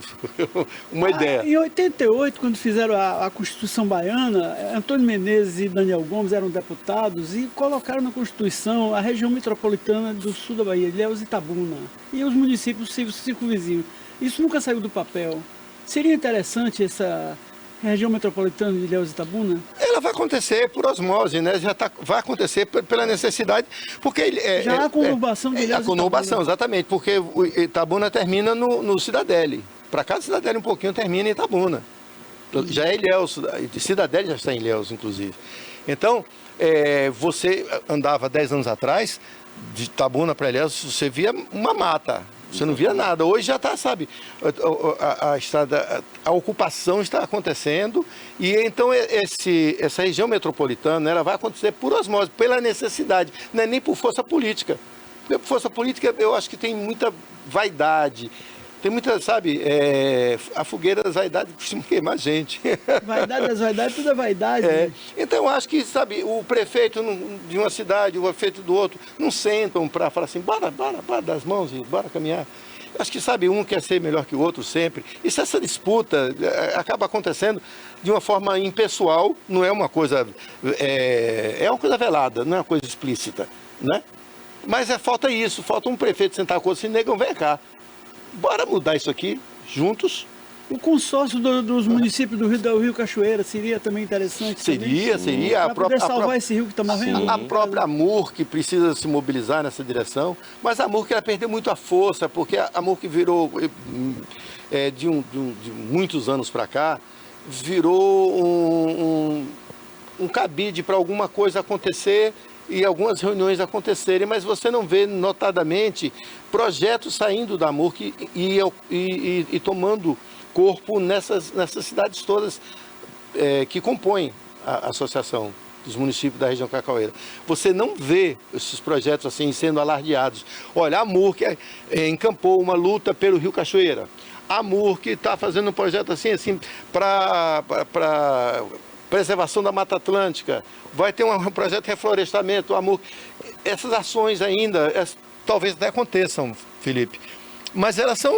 uma ideia. Em 88, quando fizeram a Constituição Baiana, Antônio Menezes e Daniel Gomes eram deputados e colocaram na Constituição a região metropolitana do sul da Bahia, Ilhéus e Itabuna, e os municípios circunvizinhos. Isso nunca saiu do papel. Seria interessante essa região metropolitana de Ilhéus e Itabuna? Ela vai acontecer por osmose, né? Vai acontecer pela necessidade, porque... Já há conurbação de Ilhéus e Itabuna. A conurbação, exatamente, porque o Itabuna termina no Cidadele. Para cá, Cidadele um pouquinho termina em Itabuna. Já é Ilhéus, Cidadele já está em Ilhéus, inclusive. Então, você andava 10 anos atrás, de Itabuna para Ilhéus, você via uma mata. Você não via nada. Hoje já está, sabe, a ocupação está acontecendo e então essa região metropolitana, ela vai acontecer por osmose, pela necessidade, não é nem por força política. Porque por força política eu acho que tem muita vaidade, tem muita, sabe, a fogueira das vaidades costuma queimar gente. Vaidade das vaidades, tudo é vaidade. Então eu acho que, sabe, o prefeito de uma cidade, o prefeito do outro, não sentam para falar assim, bora dar as mãos e bora caminhar. Eu acho que, sabe, um quer ser melhor que o outro sempre. E se essa disputa acaba acontecendo de uma forma impessoal, não é uma coisa, é uma coisa velada, não é uma coisa explícita, né? Mas falta isso, falta um prefeito sentar com o outro e negam, vem cá. Bora mudar isso aqui, juntos. O consórcio dos municípios do Rio Cachoeira seria também interessante? Seria. Para poder salvar esse rio que está morrendo. A própria AMURC precisa se mobilizar nessa direção, mas a AMURC ela perdeu muito a força, porque a AMURC virou, de muitos anos para cá, virou um cabide para alguma coisa acontecer e algumas reuniões acontecerem, mas você não vê notadamente projetos saindo da AMURC e tomando corpo nessas cidades todas que compõem a associação dos municípios da região Cacaueira. Você não vê esses projetos assim sendo alardeados. Olha, a AMURC encampou uma luta pelo Rio Cachoeira. A AMURC está fazendo um projeto assim para preservação da Mata Atlântica. Vai ter um projeto de reflorestamento. A AMURC. Essas ações ainda, talvez até aconteçam, Felipe, mas elas são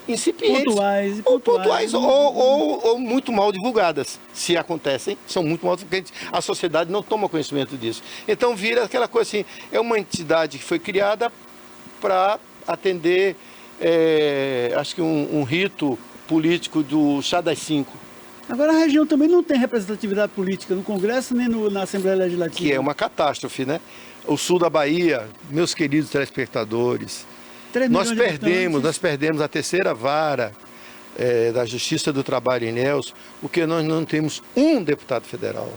incipientes, pontuais ou muito mal divulgadas. Se acontecem, são muito mal divulgadas, porque a sociedade não toma conhecimento disso. Então vira aquela coisa assim, é uma entidade que foi criada para atender, acho que um rito político do chá das 5. Agora a região também não tem representatividade política no Congresso nem na Assembleia Legislativa. Que é uma catástrofe, né? O sul da Bahia, meus queridos telespectadores, nós perdemos a terceira vara da Justiça do Trabalho em Ilhéus, porque nós não temos um deputado federal.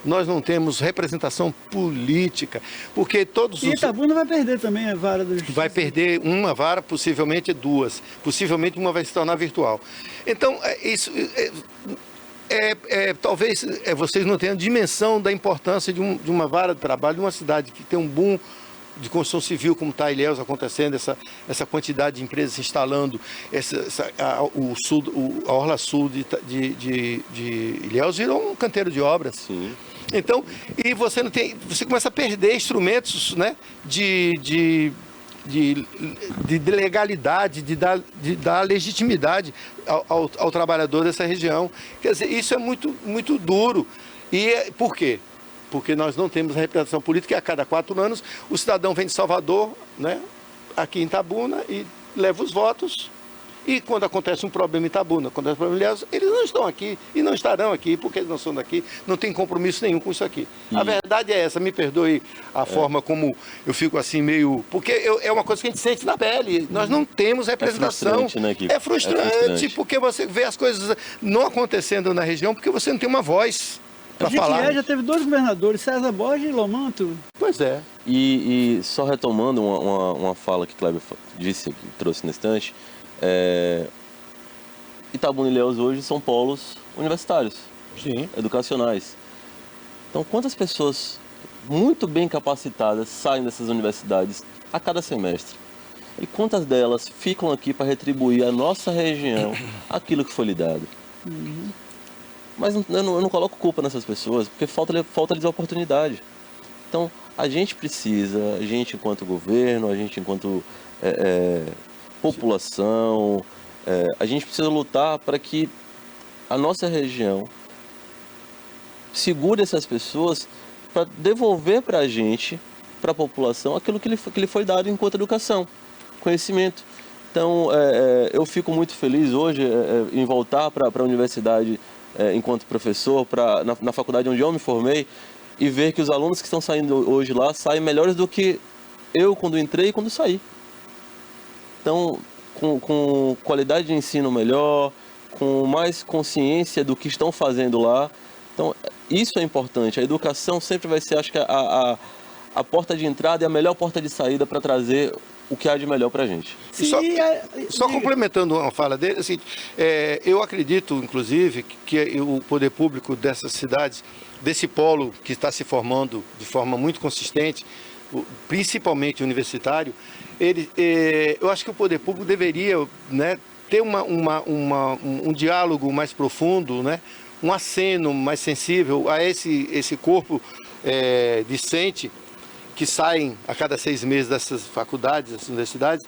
Nós não temos representação política, porque todos os... E Itabuna vai perder também a vara da Justiça. Vai perder uma vara, possivelmente duas. Possivelmente uma vai se tornar virtual. Então, isso... talvez vocês não tenham dimensão da importância de uma vara de trabalho, de uma cidade que tem um boom de construção civil, como está Ilhéus acontecendo, essa quantidade de empresas se instalando, a Orla Sul de Ilhéus virou um canteiro de obras. Sim. Então, e você começa a perder instrumentos, né, de legalidade, de dar legitimidade ao trabalhador dessa região. Quer dizer, isso é muito, muito duro. E por quê? Porque nós não temos a representação política e a cada 4 anos o cidadão vem de Salvador, né, aqui em Itabuna, e leva os votos E quando acontece um problema em Itabuna, quando acontece um problema em Ilhéus, eles não estão aqui e não estarão aqui, porque eles não são daqui, não tem compromisso nenhum com isso aqui. A verdade é essa, me perdoe a forma como eu fico assim meio... Porque é uma coisa que a gente sente na pele, nós não temos representação. É frustrante, né, Kiko? É frustrante, porque você vê as coisas não acontecendo na região, porque você não tem uma voz para falar. Já teve 2 governadores, César Borges e Lomanto. Pois é. E só retomando uma fala que Kleber disse, que trouxe na estante, Itabuna e Ilhéus hoje são polos universitários, Sim. educacionais. Então, quantas pessoas muito bem capacitadas saem dessas universidades a cada semestre? E quantas delas ficam aqui para retribuir à nossa região aquilo que foi lhe dado? Mas eu não coloco culpa nessas pessoas, porque falta-lhes oportunidade. Então, a gente precisa, a gente enquanto governo, a gente enquanto população, a gente precisa lutar para que a nossa região segure essas pessoas para devolver para a gente, para a população, aquilo que lhe foi dado enquanto educação, conhecimento. Então, eu fico muito feliz hoje em voltar para a universidade enquanto professor, na faculdade onde eu me formei, e ver que os alunos que estão saindo hoje lá saem melhores do que eu quando entrei e quando saí. Então, com qualidade de ensino melhor, com mais consciência do que estão fazendo lá. Então, isso é importante. A educação sempre vai ser, acho que, a porta de entrada e a melhor porta de saída para trazer o que há de melhor para a gente. Só complementando uma fala dele, assim, eu acredito, inclusive, que o poder público dessas cidades, desse polo que está se formando de forma muito consistente, principalmente universitário, eu acho que o poder público deveria, né, ter um diálogo mais profundo, né, um aceno mais sensível a esse corpo discente que saem a cada 6 meses dessas faculdades, dessas universidades,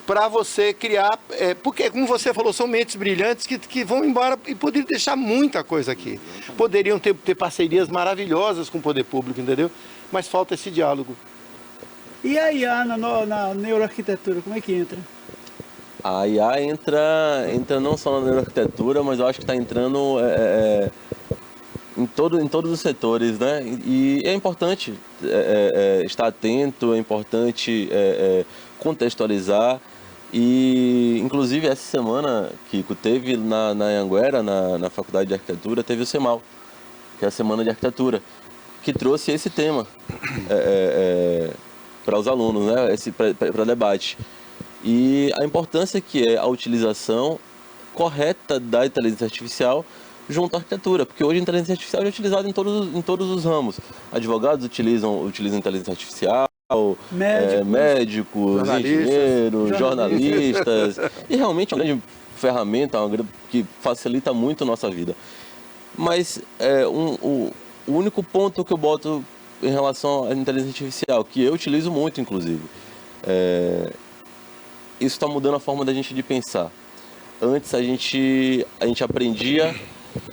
para você criar, porque como você falou, são mentes brilhantes que vão embora e poderiam deixar muita coisa aqui. Poderiam ter parcerias maravilhosas com o poder público, entendeu? Mas falta esse diálogo. E a IA na neuroarquitetura, como é que entra? A IA entra não só na neuroarquitetura, mas eu acho que está entrando em todos os setores, né? E é importante estar atento, é importante contextualizar. E, inclusive, essa semana, Kiko, teve na Anhanguera, na Faculdade de Arquitetura, teve o CEMAL, que é a Semana de Arquitetura, que trouxe esse tema para os alunos, né? Para debate. E a importância que é a utilização correta da inteligência artificial junto à arquitetura, porque hoje a inteligência artificial é utilizada em todos os ramos. Advogados utilizam inteligência artificial, médicos, engenheiros, jornalistas, e realmente é uma grande ferramenta, que facilita muito a nossa vida. Mas o único ponto que eu boto em relação à inteligência artificial, que eu utilizo muito, inclusive, isso está mudando a forma da gente de pensar. Antes a gente aprendia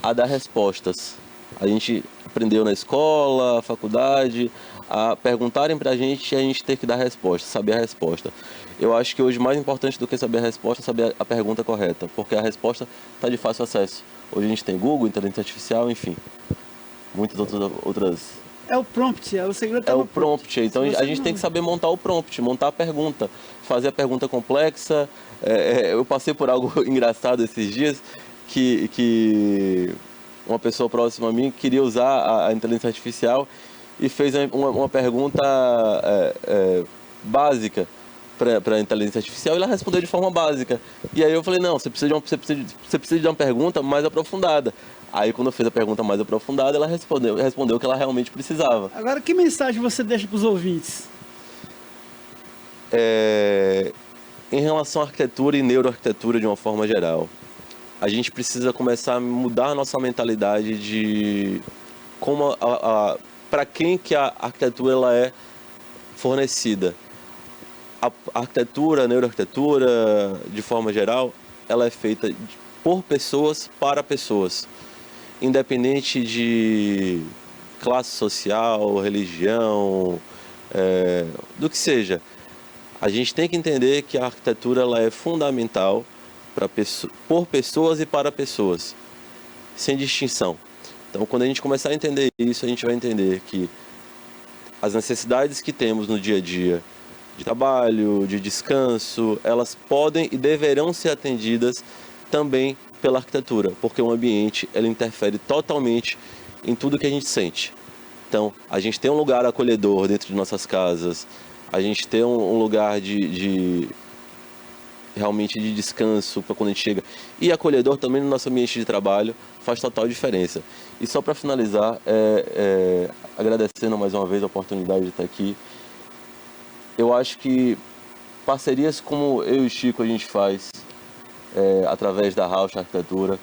a dar respostas. A gente aprendeu na escola, na faculdade, a perguntarem para a gente e a gente ter que dar resposta, saber a resposta. Eu acho que hoje mais importante do que saber a resposta é saber a pergunta correta, porque a resposta está de fácil acesso. Hoje a gente tem Google, inteligência artificial, enfim, muitas outras... É o prompt, o segredo é o prompt. Então a gente tem que saber montar o prompt, montar a pergunta, fazer a pergunta complexa. Eu passei por algo engraçado esses dias, que uma pessoa próxima a mim queria usar a inteligência artificial e fez uma pergunta básica para a inteligência artificial, e ela respondeu de forma básica. E aí eu falei, não, você precisa de uma pergunta mais aprofundada. Aí quando eu fiz a pergunta mais aprofundada, ela respondeu o que ela realmente precisava. Agora, que mensagem você deixa para os ouvintes? Em relação à arquitetura e neuroarquitetura de uma forma geral, a gente precisa começar a mudar a nossa mentalidade de como para quem que a arquitetura ela é fornecida. A arquitetura, a neuroarquitetura, de forma geral, ela é feita por pessoas para pessoas, independente de classe social, religião, do que seja. A gente tem que entender que a arquitetura ela é fundamental por pessoas e para pessoas, sem distinção. Então, quando a gente começar a entender isso, a gente vai entender que as necessidades que temos no dia a dia, de trabalho, de descanso, elas podem e deverão ser atendidas também pela arquitetura, porque o ambiente ele interfere totalmente em tudo que a gente sente. Então, a gente tem um lugar acolhedor dentro de nossas casas, a gente tem um lugar realmente de descanso para quando a gente chega, e acolhedor também no nosso ambiente de trabalho, faz total diferença. E só para finalizar, agradecendo mais uma vez a oportunidade de estar aqui, eu acho que parcerias como eu e o Chico a gente faz através da Rauch Arquitetura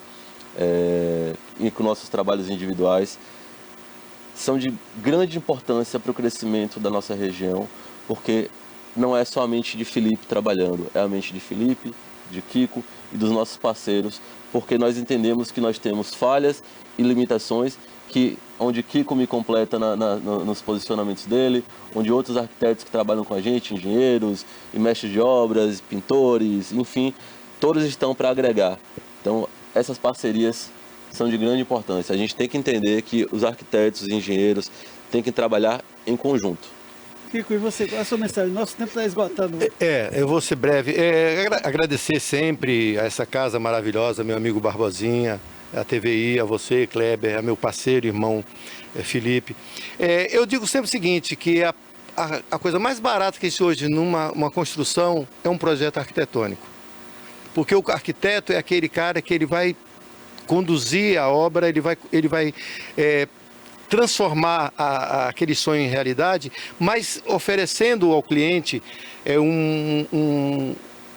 e com nossos trabalhos individuais são de grande importância para o crescimento da nossa região, porque não é só a mente de Felipe trabalhando, é a mente de Felipe, de Kiko e dos nossos parceiros, porque nós entendemos que nós temos falhas e limitações onde Kiko me completa nos posicionamentos dele, onde outros arquitetos que trabalham com a gente, engenheiros, e mestres de obras, pintores, enfim, todos estão para agregar. Então, essas parcerias são de grande importância. A gente tem que entender que os arquitetos e engenheiros têm que trabalhar em conjunto. Kiko, e você, qual é a sua mensagem? Nosso tempo está esgotando. Eu vou ser breve. Agradecer sempre a essa casa maravilhosa, meu amigo Barbosinha, a TVI, a você, Kleber, a meu parceiro, irmão Felipe. Eu digo sempre o seguinte, que a coisa mais barata que existe hoje numa construção é um projeto arquitetônico. Porque o arquiteto é aquele cara que ele vai conduzir a obra, ele vai transformar aquele sonho em realidade, mas oferecendo ao cliente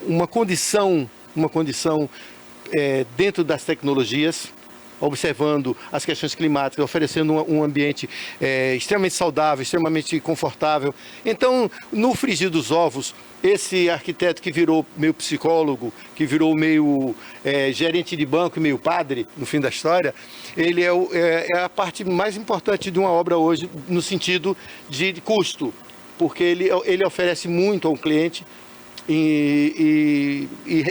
uma condição dentro das tecnologias, observando as questões climáticas, oferecendo um ambiente extremamente saudável, extremamente confortável. Então, no frigir dos ovos, esse arquiteto que virou meio psicólogo, que virou meio gerente de banco e meio padre, no fim da história, ele é a parte mais importante de uma obra hoje, no sentido de custo, porque ele oferece muito ao cliente e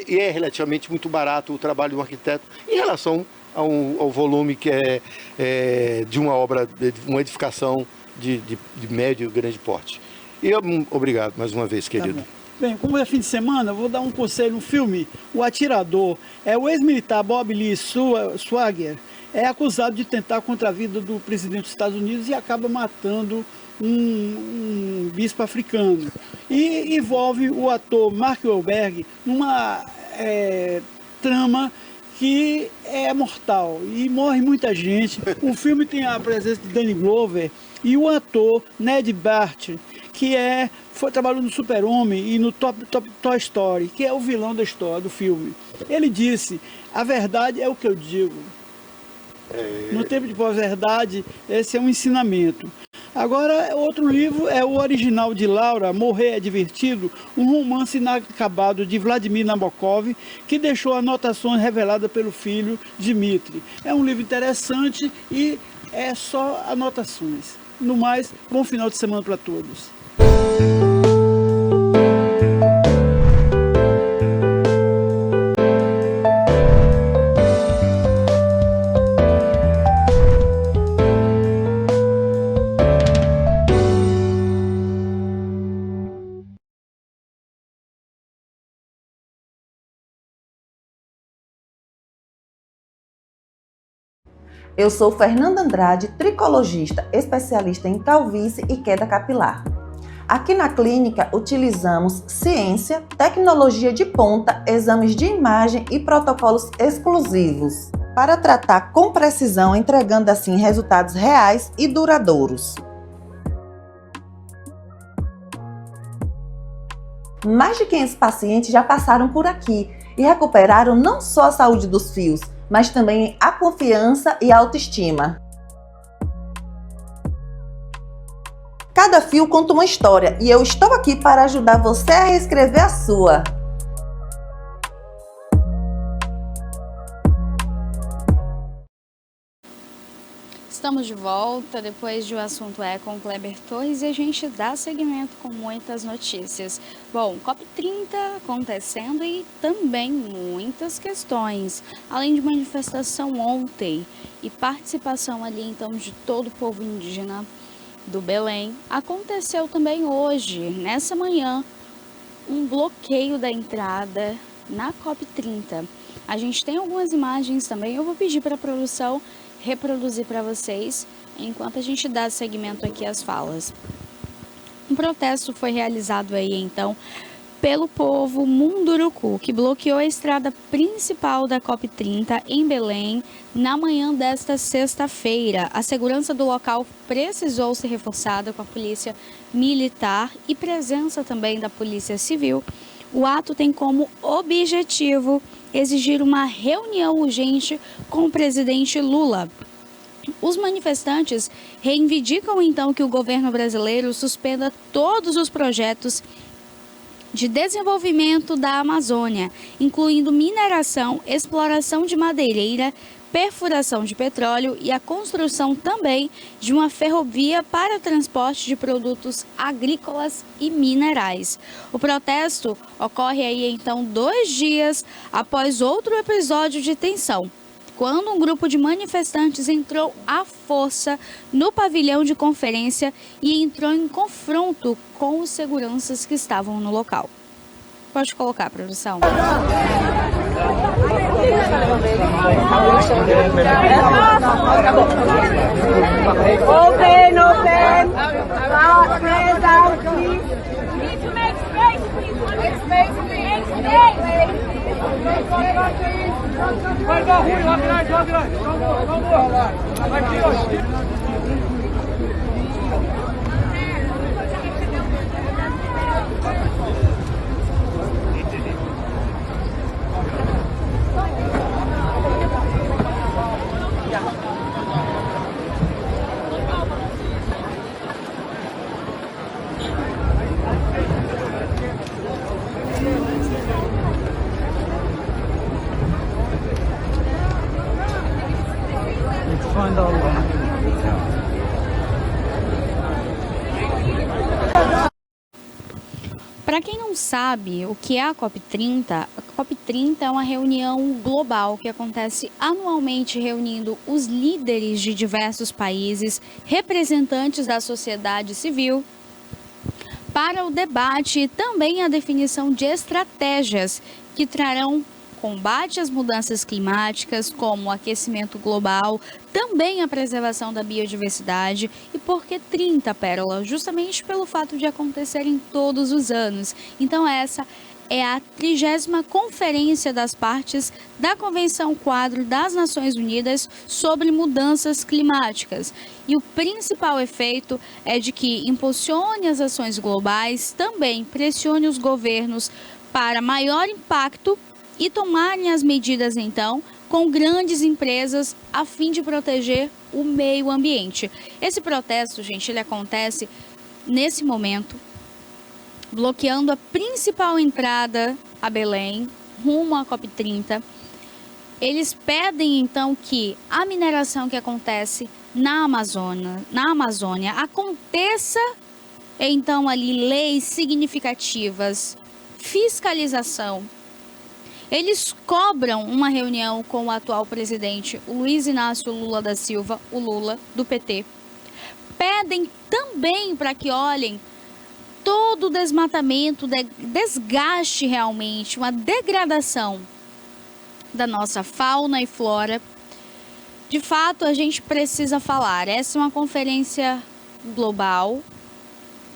é relativamente muito barato o trabalho do arquiteto em relação ao volume que é de uma obra, de uma edificação de médio e grande porte. E obrigado mais uma vez, querido. Tá bem, como é fim de semana, vou dar um conselho. Um filme, O Atirador, o ex-militar Bob Lee Swagger é acusado de tentar contra a vida do presidente dos Estados Unidos e acaba matando um bispo africano. E envolve o ator Mark Wahlberg numa trama que é mortal e morre muita gente. O filme tem a presença de Danny Glover e o ator Ned Bart, que trabalhou no Super-Homem e no Toy Story, que é o vilão da história do filme. Ele disse: a verdade é o que eu digo. No tempo de pós-verdade, esse é um ensinamento. Agora, outro livro é o original de Laura, Morrer é Divertido, um romance inacabado de Vladimir Nabokov, que deixou anotações reveladas pelo filho Dmitri. É um livro interessante e é só anotações. No mais, bom final de semana para todos. Eu sou Fernanda Andrade, tricologista, especialista em calvície e queda capilar. Aqui na clínica utilizamos ciência, tecnologia de ponta, exames de imagem e protocolos exclusivos para tratar com precisão, entregando assim resultados reais e duradouros. Mais de 500 pacientes já passaram por aqui e recuperaram não só a saúde dos fios, mas também a confiança e a autoestima. Cada fio conta uma história e eu estou aqui para ajudar você a reescrever a sua. Estamos de volta depois de O Assunto É com o Kleber Torres e a gente dá seguimento com muitas notícias. Bom, COP30 acontecendo e também muitas questões. Além de manifestação ontem e participação ali então de todo o povo indígena do Belém, aconteceu também hoje, nessa manhã, um bloqueio da entrada na COP30. A gente tem algumas imagens também, eu vou pedir para a produção reproduzir para vocês, enquanto a gente dá seguimento aqui às falas. Um protesto foi realizado aí, então, pelo povo Munduruku, que bloqueou a estrada principal da COP30 em Belém na manhã desta sexta-feira. A segurança do local precisou ser reforçada com a polícia militar e presença também da polícia civil. O ato tem como objetivo exigir uma reunião urgente com o presidente Lula. Os manifestantes reivindicam então que o governo brasileiro suspenda todos os projetos de desenvolvimento da Amazônia, incluindo mineração, exploração de madeireira, perfuração de petróleo e a construção também de uma ferrovia para transporte de produtos agrícolas e minerais. O protesto ocorre aí então 2 dias após outro episódio de tensão, quando um grupo de manifestantes entrou à força no pavilhão de conferência e entrou em confronto com os seguranças que estavam no local. Pode colocar, produção. Open. Hands down, please. Need to make space, please. Make space, please. Vai, Rui, lá atrás. Aqui, ó. Para quem não sabe o que é a COP30 é uma reunião global que acontece anualmente reunindo os líderes de diversos países, representantes da sociedade civil, para o debate e também a definição de estratégias que trarão combate às mudanças climáticas, como o aquecimento global, também a preservação da biodiversidade. E por que 30, Pérola? Justamente pelo fato de acontecerem todos os anos. Então essa é a 30ª Conferência das Partes da Convenção Quadro das Nações Unidas sobre Mudanças Climáticas. E o principal efeito é de que impulsione as ações globais, também pressione os governos para maior impacto e tomarem as medidas, então, com grandes empresas a fim de proteger o meio ambiente. Esse protesto, gente, ele acontece nesse momento, bloqueando a principal entrada a Belém, rumo à COP30. Eles pedem, então, que a mineração que acontece na Amazônia aconteça, então, ali, leis significativas, fiscalização. Eles cobram uma reunião com o atual presidente, o Luiz Inácio Lula da Silva, o Lula, do PT. Pedem também para que olhem todo o desmatamento, desgaste realmente, uma degradação da nossa fauna e flora. De fato, a gente precisa falar. Essa é uma conferência global,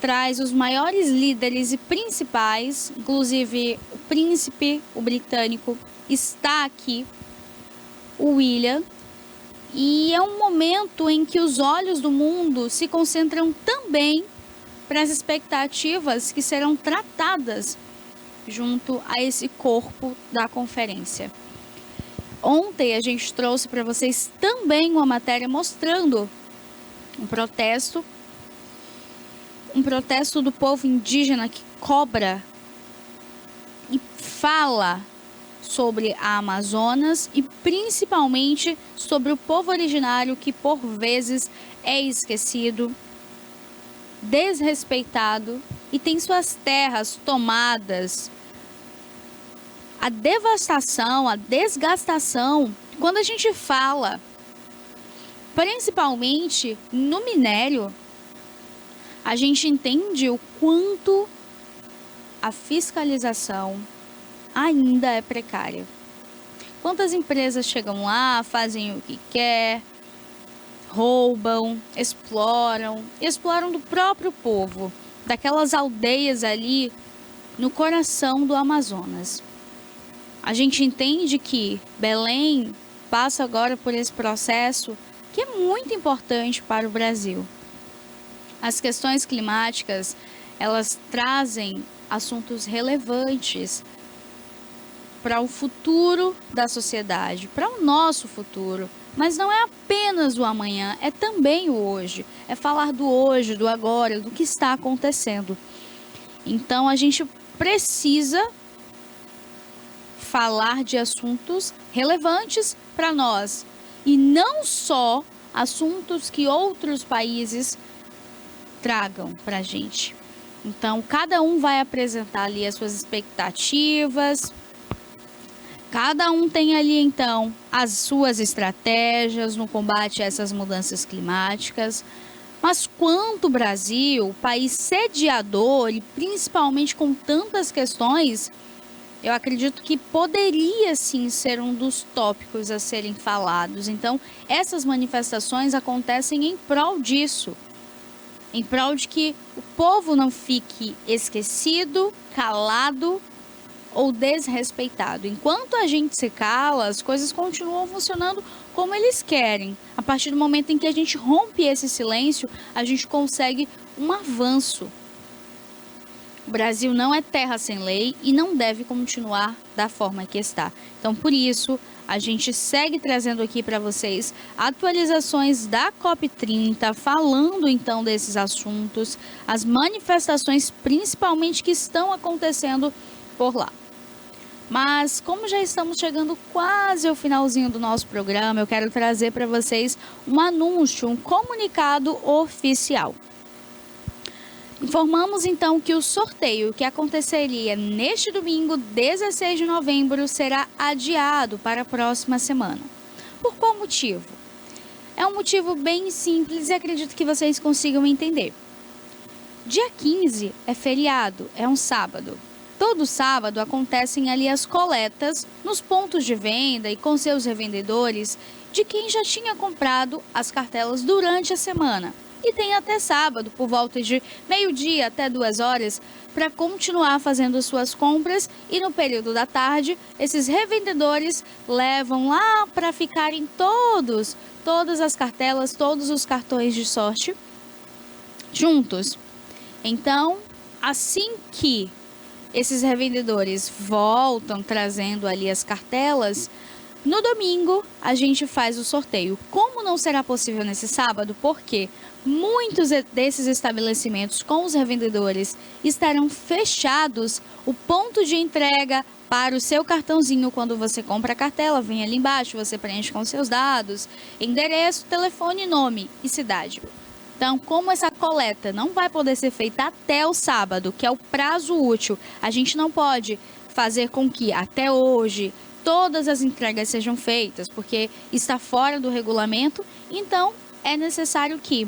traz os maiores líderes e principais, inclusive o príncipe, o britânico, está aqui, o William, e é um momento em que os olhos do mundo se concentram também para as expectativas que serão tratadas junto a esse corpo da conferência. Ontem a gente trouxe para vocês também uma matéria mostrando um protesto do povo indígena que cobra e fala sobre a Amazonas e principalmente sobre o povo originário que por vezes é esquecido, desrespeitado e tem suas terras tomadas. A devastação, a desgastação, quando a gente fala principalmente no minério, a gente entende o quanto a fiscalização ainda é precária. Quantas empresas chegam lá, fazem o que quer, roubam, exploram do próprio povo, daquelas aldeias ali no coração do Amazonas. A gente entende que Belém passa agora por esse processo que é muito importante para o Brasil. As questões climáticas, elas trazem assuntos relevantes para o futuro da sociedade, para o nosso futuro. Mas não é apenas o amanhã, é também o hoje. É falar do hoje, do agora, do que está acontecendo. Então a gente precisa falar de assuntos relevantes para nós. E não só assuntos que outros países tragam para a gente. Então, cada um vai apresentar ali as suas expectativas. Cada um tem ali, então, as suas estratégias no combate a essas mudanças climáticas. Mas quanto o Brasil, país sediador e principalmente com tantas questões, eu acredito que poderia sim ser um dos tópicos a serem falados. Então, essas manifestações acontecem em prol disso. Em prol de que o povo não fique esquecido, calado ou desrespeitado. Enquanto a gente se cala, as coisas continuam funcionando como eles querem. A partir do momento em que a gente rompe esse silêncio, a gente consegue um avanço. O Brasil não é terra sem lei e não deve continuar da forma que está. Então, por isso, a gente segue trazendo aqui para vocês atualizações da COP30, falando então desses assuntos, as manifestações principalmente que estão acontecendo por lá. Mas como já estamos chegando quase ao finalzinho do nosso programa, eu quero trazer para vocês um anúncio, um comunicado oficial. Informamos então que o sorteio que aconteceria neste domingo, 16 de novembro, será adiado para a próxima semana. Por qual motivo? É um motivo bem simples e acredito que vocês consigam entender. Dia 15 é feriado, é um sábado. Todo sábado acontecem ali as coletas nos pontos de venda e com seus revendedores de quem já tinha comprado as cartelas durante a semana. E tem até sábado, por volta de meio-dia até 2 horas, para continuar fazendo suas compras. E no período da tarde, esses revendedores levam lá para ficarem todas as cartelas, todos os cartões de sorte juntos. Então, assim que esses revendedores voltam trazendo ali as cartelas, no domingo a gente faz o sorteio. Como não será possível nesse sábado? Porque muitos desses estabelecimentos com os revendedores estarão fechados. O ponto de entrega para o seu cartãozinho, quando você compra a cartela, vem ali embaixo, você preenche com seus dados, endereço, telefone, nome e cidade. Então, como essa coleta não vai poder ser feita até o sábado, que é o prazo útil, a gente não pode fazer com que até hoje todas as entregas sejam feitas, porque está fora do regulamento. Então, é necessário que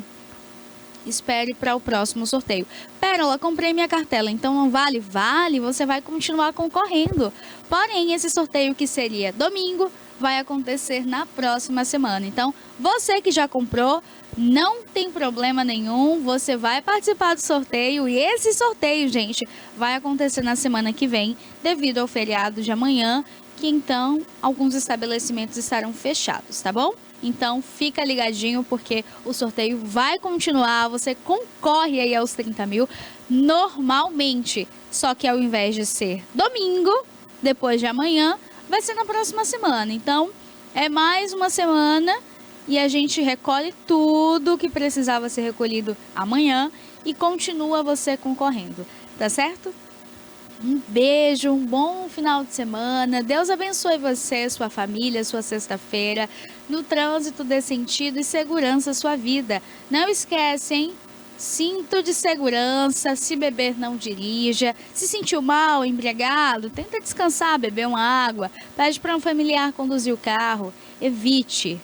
espere para o próximo sorteio. Pérola, comprei minha cartela, então não vale? Vale, você vai continuar concorrendo. Porém, esse sorteio que seria domingo vai acontecer na próxima semana. Então, você que já comprou, não tem problema nenhum, você vai participar do sorteio. E esse sorteio, gente, vai acontecer na semana que vem, devido ao feriado de amanhã, que então alguns estabelecimentos estarão fechados, tá bom? Então fica ligadinho, porque o sorteio vai continuar, você concorre aí aos 30 mil normalmente, só que ao invés de ser domingo, depois de amanhã, vai ser na próxima semana. Então é mais uma semana e a gente recolhe tudo que precisava ser recolhido amanhã e continua você concorrendo, tá certo? Um beijo, um bom final de semana. Deus abençoe você, sua família, sua sexta-feira, no trânsito dê sentido e segurança à sua vida. Não esquece, hein? Cinto de segurança, se beber não dirija, se sentiu mal, embriagado, tenta descansar, beber uma água, pede para um familiar conduzir o carro, evite.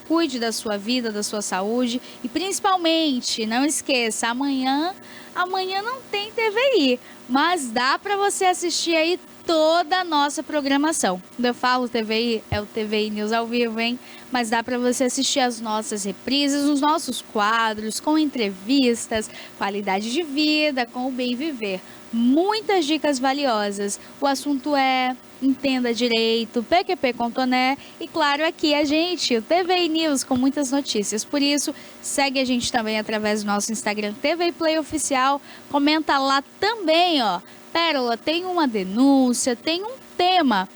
Cuide da sua vida, da sua saúde e principalmente, não esqueça, amanhã não tem TVI, mas dá para você assistir aí toda a nossa programação. Quando eu falo TVI, é o TVI News ao vivo, hein? Mas dá para você assistir as nossas reprises, os nossos quadros, com entrevistas, qualidade de vida, com o bem viver. Muitas dicas valiosas. O assunto é Entenda Direito, PQP com Toné e, claro, aqui a gente, o TVI News, com muitas notícias. Por isso, segue a gente também através do nosso Instagram TVI Play Oficial. Comenta lá também, ó. Pérola, tem uma denúncia, tem um tema.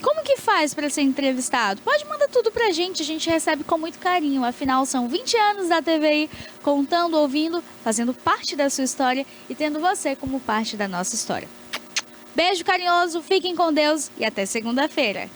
Como que faz para ser entrevistado? Pode mandar tudo pra gente, a gente recebe com muito carinho. Afinal, são 20 anos da TVI, contando, ouvindo, fazendo parte da sua história e tendo você como parte da nossa história. Beijo carinhoso, fiquem com Deus e até segunda-feira.